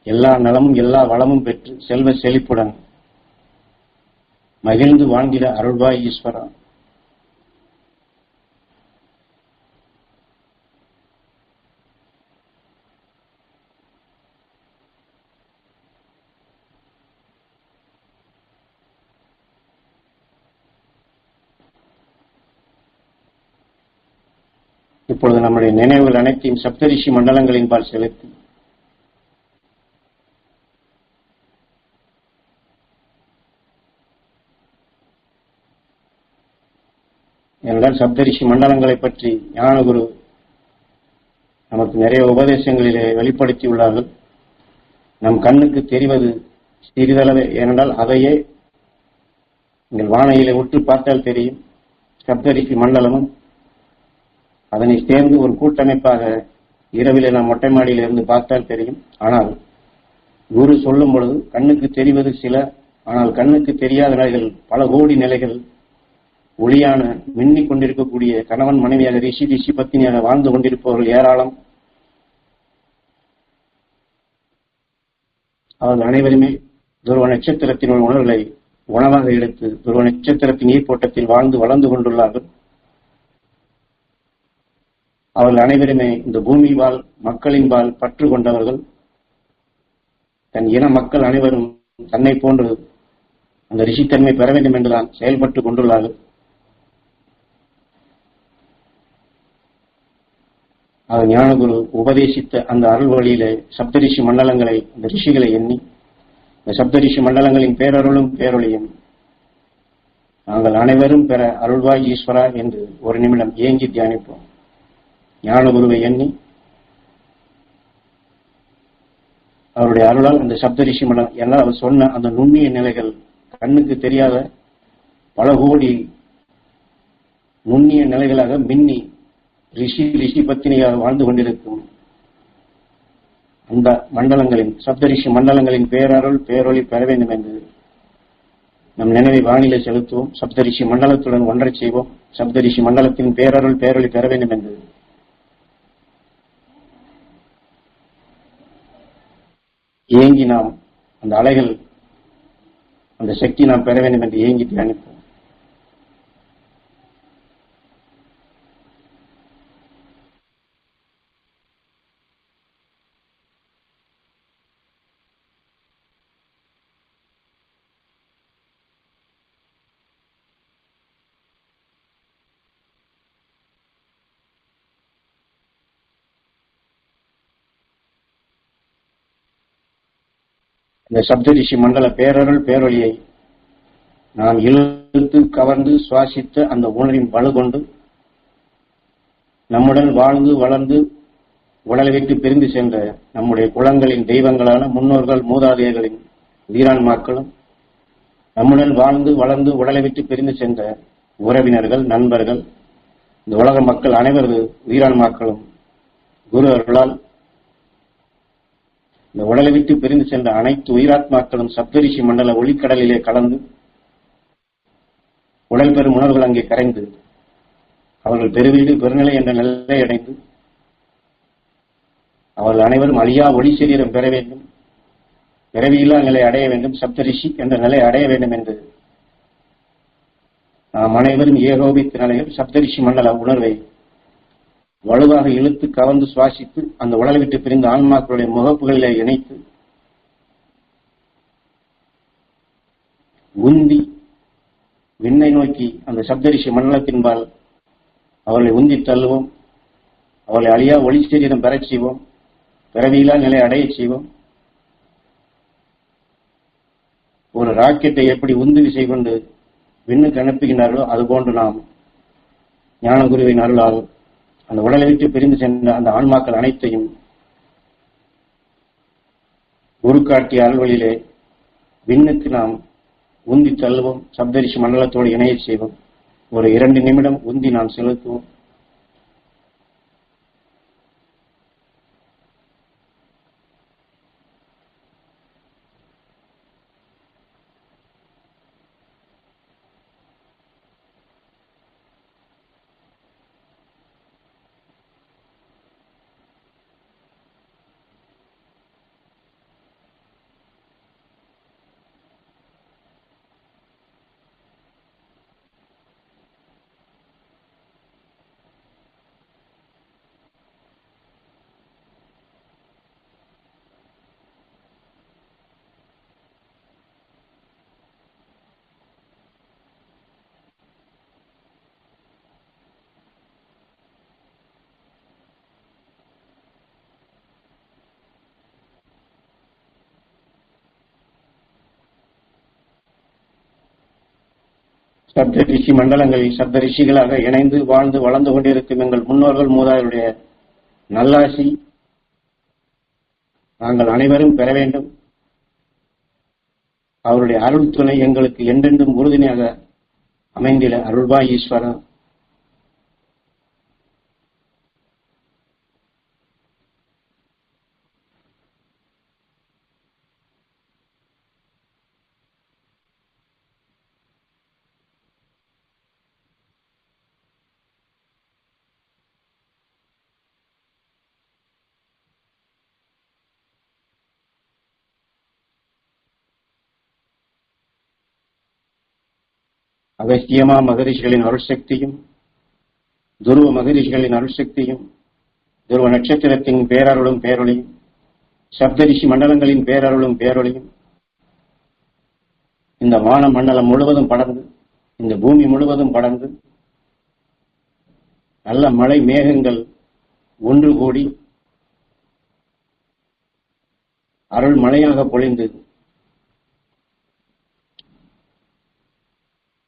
எல்லா நலமும் எல்லா வளமும் பெற்று செல்வ செழிப்புடன் மகிழ்ந்து வாழ்ந்திட அருள்வாய் ஈஸ்வரா. இப்பொழுது நம்முடைய நினைவுகள் அனைத்தையும் சப்தரிஷி மண்டலங்களின் பால் செலுத்தி என்றால் சப்தரிஷி மண்டலங்களை பற்றி ஞானகுரு நமக்கு நிறைய உபதேசங்களிலே வெளிப்படுத்தியுள்ளார்கள். நம் கண்ணுக்கு தெரிவது சிறிதளவே, ஏனென்றால் அதையே நீங்கள் வானையிலே உற்று பார்த்தால் தெரியும். சப்தரிஷி மண்டலமும் அதனை சேர்ந்து ஒரு கூட்டமைப்பாக இரவிலே நாம் மொட்டை மாடியில் இருந்து பார்த்தால் தெரியும். ஆனால் குரு சொல்லும் பொழுது கண்ணுக்கு தெரிவது சில, ஆனால் கண்ணுக்கு தெரியாத நிலைகள் பல கோடி நிலைகள், ஒளியான மின்னிக் கொண்டிருக்கக்கூடிய கணவன் மனைவியாக ரிஷி ரிஷி பத்தினியாக வாழ்ந்து கொண்டிருப்பவர்கள் ஏராளம். அவர்கள் அனைவருமே துருவ நட்சத்திரத்தின் உணர்வுகளை உணவாக எடுத்து துருவ நட்சத்திரத்தின் ஈர்ப்போட்டத்தில் வாழ்ந்து வளர்ந்து கொண்டுள்ளார்கள். அவர்கள் அனைவருமே இந்த பூமிவாழ் மக்களின்பால் பற்று கொண்டவர்கள். தன் இன மக்கள் அனைவரும் தன்னை போன்று அந்த ரிஷித்தன்மை பெற வேண்டும் என்றுதான் செயல்பட்டு கொண்டுள்ளார்கள். அவர் ஞானகுரு உபதேசித்த அந்த அருள் வழியிலே சப்தரிஷி மண்டலங்களை, இந்த ரிஷிகளை எண்ணி இந்த சப்தரிஷி மண்டலங்களின் பேரருளும் பேரொழியும் நாங்கள் அனைவரும் பெற அருள்வாய் ஈஸ்வரா என்று ஒரு நிமிடம் ஏங்கி தியானிப்போம். ஞானகுருவை எண்ணி அவருடைய அருளால் அந்த சப்தரிஷி மண்டலம் எல்லாம் அவர் சொன்ன அந்த நுண்ணிய நிலைகள், கண்ணுக்கு தெரியாத பல கோடி நுண்ணிய நிலைகளாக மின்னி ரிஷி ரிஷி பத்தினியாக வாழ்ந்து கொண்டிருக்கும் அந்த மண்டலங்களின் சப்தரிஷி மண்டலங்களின் பேரருள் பேரொளி பெற வேண்டும் என்று நம் நினைவை வானிலை செலுத்துவோம். சப்தரிஷி மண்டலத்துடன் ஒன்றை செய்வோம். சப்தரிஷி மண்டலத்தின் பேரருள் பேரொளி பெற வேண்டும் என்று ஏங்கி நாம் அந்த அலைகள் அந்த சக்தி நாம் பெற வேண்டும் என்று ஏங்கி தியானிப்போம். இந்த சப்தரிஷி மண்டல பேரருள் பேரொழியை நாம் இழுத்து கவர்ந்து சுவாசித்த அந்த உணர்வின் வலு கொண்டு நம்முடன் வாழ்ந்து வளர்ந்து உடலை விட்டு பிரிந்து சென்ற நம்முடைய குலங்களின் தெய்வங்களான முன்னோர்கள் மூதாதையர்களின் உயிரான்மாக்களும் நம்முடன் வாழ்ந்து வளர்ந்து உடலை விட்டு பிரிந்து சென்ற உறவினர்கள் நண்பர்கள் இந்த உலக மக்கள் அனைவரது உயிரான்மாக்களும் குரு அருளால் இந்த உடலை விட்டு பிரிந்து சென்ற அனைத்து உயிராத்மாக்களும் சப்தரிஷி மண்டல ஒளிக்கடலிலே கலந்து உடல் பெறும் உணர்வுகள் அங்கே கரைந்து அவர்கள் பெருவீடு பெருநிலை என்ற நிலையை அடைந்து அவர்கள் அனைவரும் அழியா ஒளி சரீரம் பெற வேண்டும், பிறவியில்லா நிலை அடைய வேண்டும், சப்தரிஷி என்ற நிலை அடைய வேண்டும் என்று நாம் அனைவரும் ஏகோபித்த நிலையில் சப்தரிஷி மண்டல உணர்வை வலுவாக இழுத்து கவர்ந்து சுவாசித்து அந்த உடலை விட்டு பிரிந்த ஆன்மாக்களுடைய முகப்புகளிலே இணைத்து உந்தி விண்ணை நோக்கி அந்த சப்தரிஷி மண்டலத்தின்பால் அவர்களை உந்தி தள்ளுவோம். அவர்களை அழியா ஒளி சரீரம் பெறச் செய்வோம், பிறவியில்லா நிலை அடைய செய்வோம். ஒரு ராக்கெட்டை எப்படி உந்து விசை கொண்டு விண்ணுக்கு அனுப்புகின்றார்களோ அதுபோன்று நாம் ஞானகுருவின் அருளால் அந்த உடலை விட்டு பிரிந்து சென்ற அந்த ஆன்மாக்கள் அனைத்தையும் குரு காட்டிய அருள்வழியிலே விண்ணுக்கு நாம் உந்தி தள்ளுவோம், சப்தரிஷி மண்டலத்தோடு இணைய செய்வோம். ஒரு 2 நிமிடம் உந்தி நாம் செலுத்துவோம். சப்த ரிஷி மண்டலங்களில் சப்த ரிஷிகளாக இணைந்து வாழ்ந்து வளர்ந்து கொண்டிருக்கும் எங்கள் முன்னோர்கள் மூதாதையருடைய நல்லாசி நாங்கள் அனைவரும் பெற வேண்டும். அவருடைய அருள் துணை எங்களுக்கு என்றென்றும் உறுதுணையாக அமைந்திட அருள்வாய் ஈஸ்வரா. அகஸ்தியமா மகரிஷிகளின் அருள்சக்தியும் துருவ மகரிஷிகளின் அருள்சக்தியும் துருவ நட்சத்திரத்தின் பேரருளும் பேரொழியும் சப்தரிஷி மண்டலங்களின் பேரருளும் பேரொழியும் இந்த வான மண்டலம் முழுவதும் படர்ந்து இந்த பூமி முழுவதும் படர்ந்து நல்ல மழை மேகங்கள் ஒன்று கூடி அருள் மழையாக பொழிந்து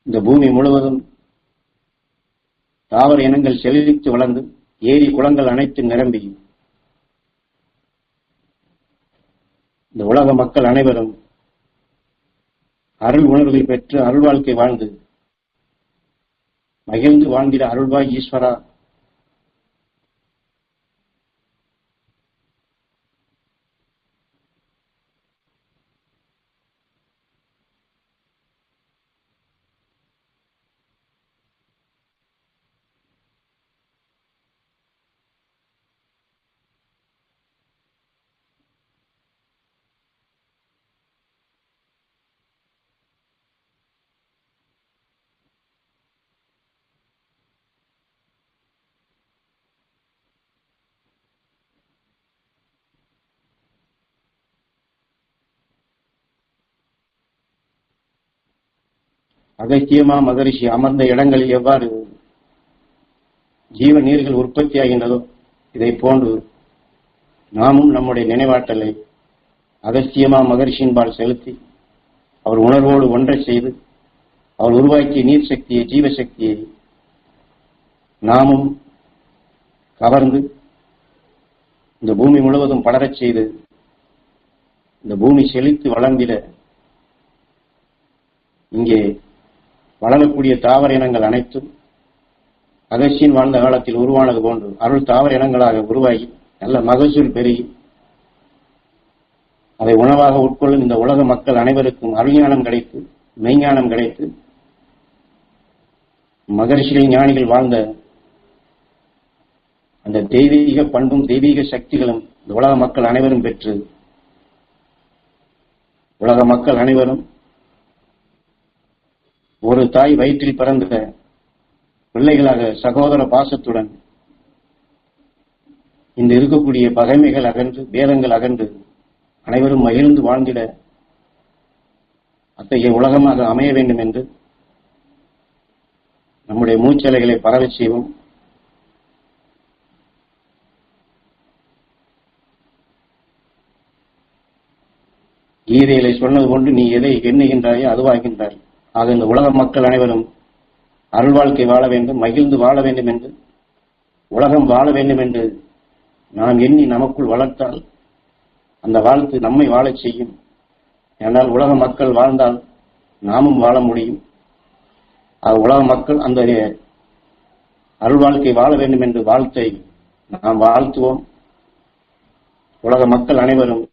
இந்த பூமி முழுவதும் தாவர இனங்கள் செழித்து வளர்ந்து ஏரி குளங்கள் அனைத்து நிரம்பி இந்த உலக மக்கள் அனைவரும் அருள் உணர்வை பெற்று அருள் வாழ்க்கை வாழ்ந்து மகிழ்ந்து வாழ்ந்திட அருள்வாய் ஈஸ்வரா. அகஸ்தியமா மகரிஷி அமர்ந்த இடங்களில் எவ்வாறு ஜீவ நீர்கள் உற்பத்தியாகின்றதோ இதை போன்று நாமும் நம்முடைய நினைவாற்றலை அகஸ்தியமா மகரிஷியின்பால் செலுத்தி அவர் உணர்வோடு ஒன்றை செய்து அவர் உருவாக்கிய நீர் சக்தியை ஜீவசக்தியை நாமும் கவர்ந்து இந்த பூமி முழுவதும் படரச் செய்து இந்த பூமி செழித்து வளர்ந்திட இங்கே வளரக்கூடிய தாவர இனங்கள் அனைத்தும் அகஸ்தியன் வாழ்ந்த காலத்தில் உருவானது போன்று அருள் தாவர இனங்களாக உருவாகி நல்ல மகசூல் பெருகி அதை உணவாக உட்கொள்ளும் இந்த உலக மக்கள் அனைவருக்கும் அருஞானம் கிடைத்து மெய்ஞானம் கிடைத்து மகரிஷிகள் ஞானிகள் வாழ்ந்த அந்த தெய்வீக பண்பும் தெய்வீக சக்திகளும் இந்த உலக மக்கள் அனைவரும் பெற்று உலக மக்கள் அனைவரும் ஒரு தாய் வயிற்றில் பிறந்த பிள்ளைகளாக சகோதர பாசத்துடன் இந்த இருக்கக்கூடிய பகைமைகள் அகன்று பேதங்கள் அகன்று அனைவரும் மகிழ்ந்து வாழ்ந்திட அத்தகைய உலகமாக அமைய வேண்டும் என்று நம்முடைய மூச்சலைகளை பரவச் செய்வோம். கீதையிலே சொன்னது கொண்டு நீ எதை எண்ணுகின்றாயோ அதுவாகின்றாய். ஆக இந்த உலக மக்கள் அனைவரும் அருள் வாழ்க்கை வாழ வேண்டும், மகிழ்ந்து வாழ வேண்டும் என்று, உலகம் வாழ வேண்டும் என்று நாம் எண்ணி நமக்குள் வளர்த்தால் அந்த வாழ்த்து நம்மை வாழச் செய்யும். ஏனால் உலக மக்கள் வாழ்ந்தால் நாமும் வாழ முடியும். உலக மக்கள் அந்த அருள் வாழ்க்கை வாழ வேண்டும் என்று வாழ்த்தை நாம் வாழ்த்துவோம். உலக மக்கள் அனைவரும்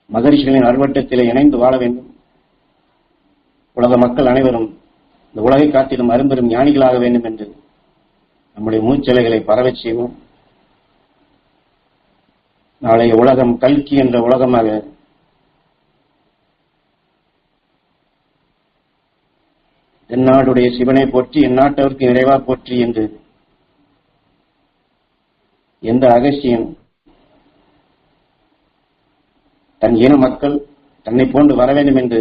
மகரிஷிகளின் அருவட்டத்திலே இணைந்து வாழ வேண்டும். உலக மக்கள் அனைவரும் இந்த உலகை காட்டிலும் அரும்பெரும் ஞானிகளாக வேண்டும் என்று நம்முடைய மூச்சலைகளை பரவச் செய்வோம். நாளைய உலகம் கல்கி என்ற உலகமாக தென்னாடுடைய சிவனை போற்றி எந்நாட்டவருக்கு நிறைவா போற்றி என்று எந்த அகஸ்தியன் தன் இன மக்கள் தன்னை போன்று வர வேண்டும் என்று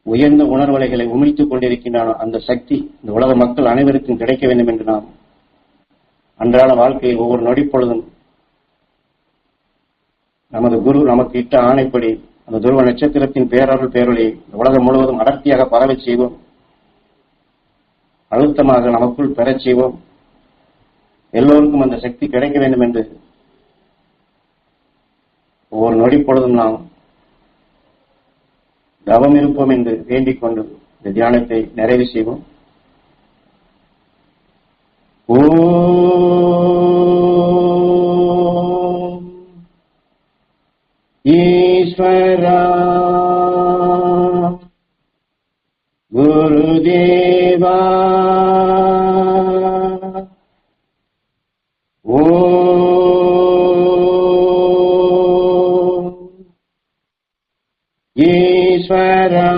உயர்ந்த உணர்வலைகளை உமிழ்த்துக் கொண்டிருக்கின்றானோ அந்த சக்தி இந்த உலக மக்கள் அனைவருக்கும் கிடைக்க வேண்டும் என்று நாம் அன்றாட வாழ்க்கையில் ஒவ்வொரு நொடிப்பொழுதும் நமது குரு நமக்கு இட்ட ஆணைப்படி அந்த துருவ நட்சத்திரத்தின் பேரருள் பேரொளி உலகம் முழுவதும் அடர்த்தியாக பரவச் செய்வோம். அழுத்தமாக நமக்குள் பெறச் செய்வோம். எல்லோருக்கும் அந்த சக்தி கிடைக்க வேண்டும் என்று ஒவ்வொரு நொடிப்பொழுதும் நாம் தவம் இருப்போம் என்று வேண்டிக் கொண்டு இந்த தியானத்தை நிறைவு செய்வோம். ஓம் ஈஸ்வரா குருதேவா ஈஸ்வரா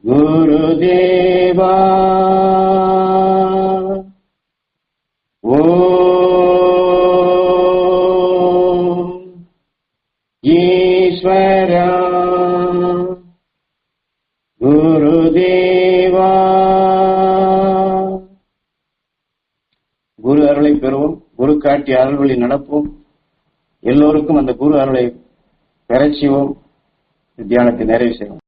குருதேவா ஓம் ஈஸ்வரா குருதேவா. குரு அருளை பெறுவோம். குரு காட்டிய அருள்வழி நடப்போம். எல்லோருக்கும் அந்த குரு அருளை பெறச் செய்வோம். தியானத்தை நிறைவு செய்வோம்.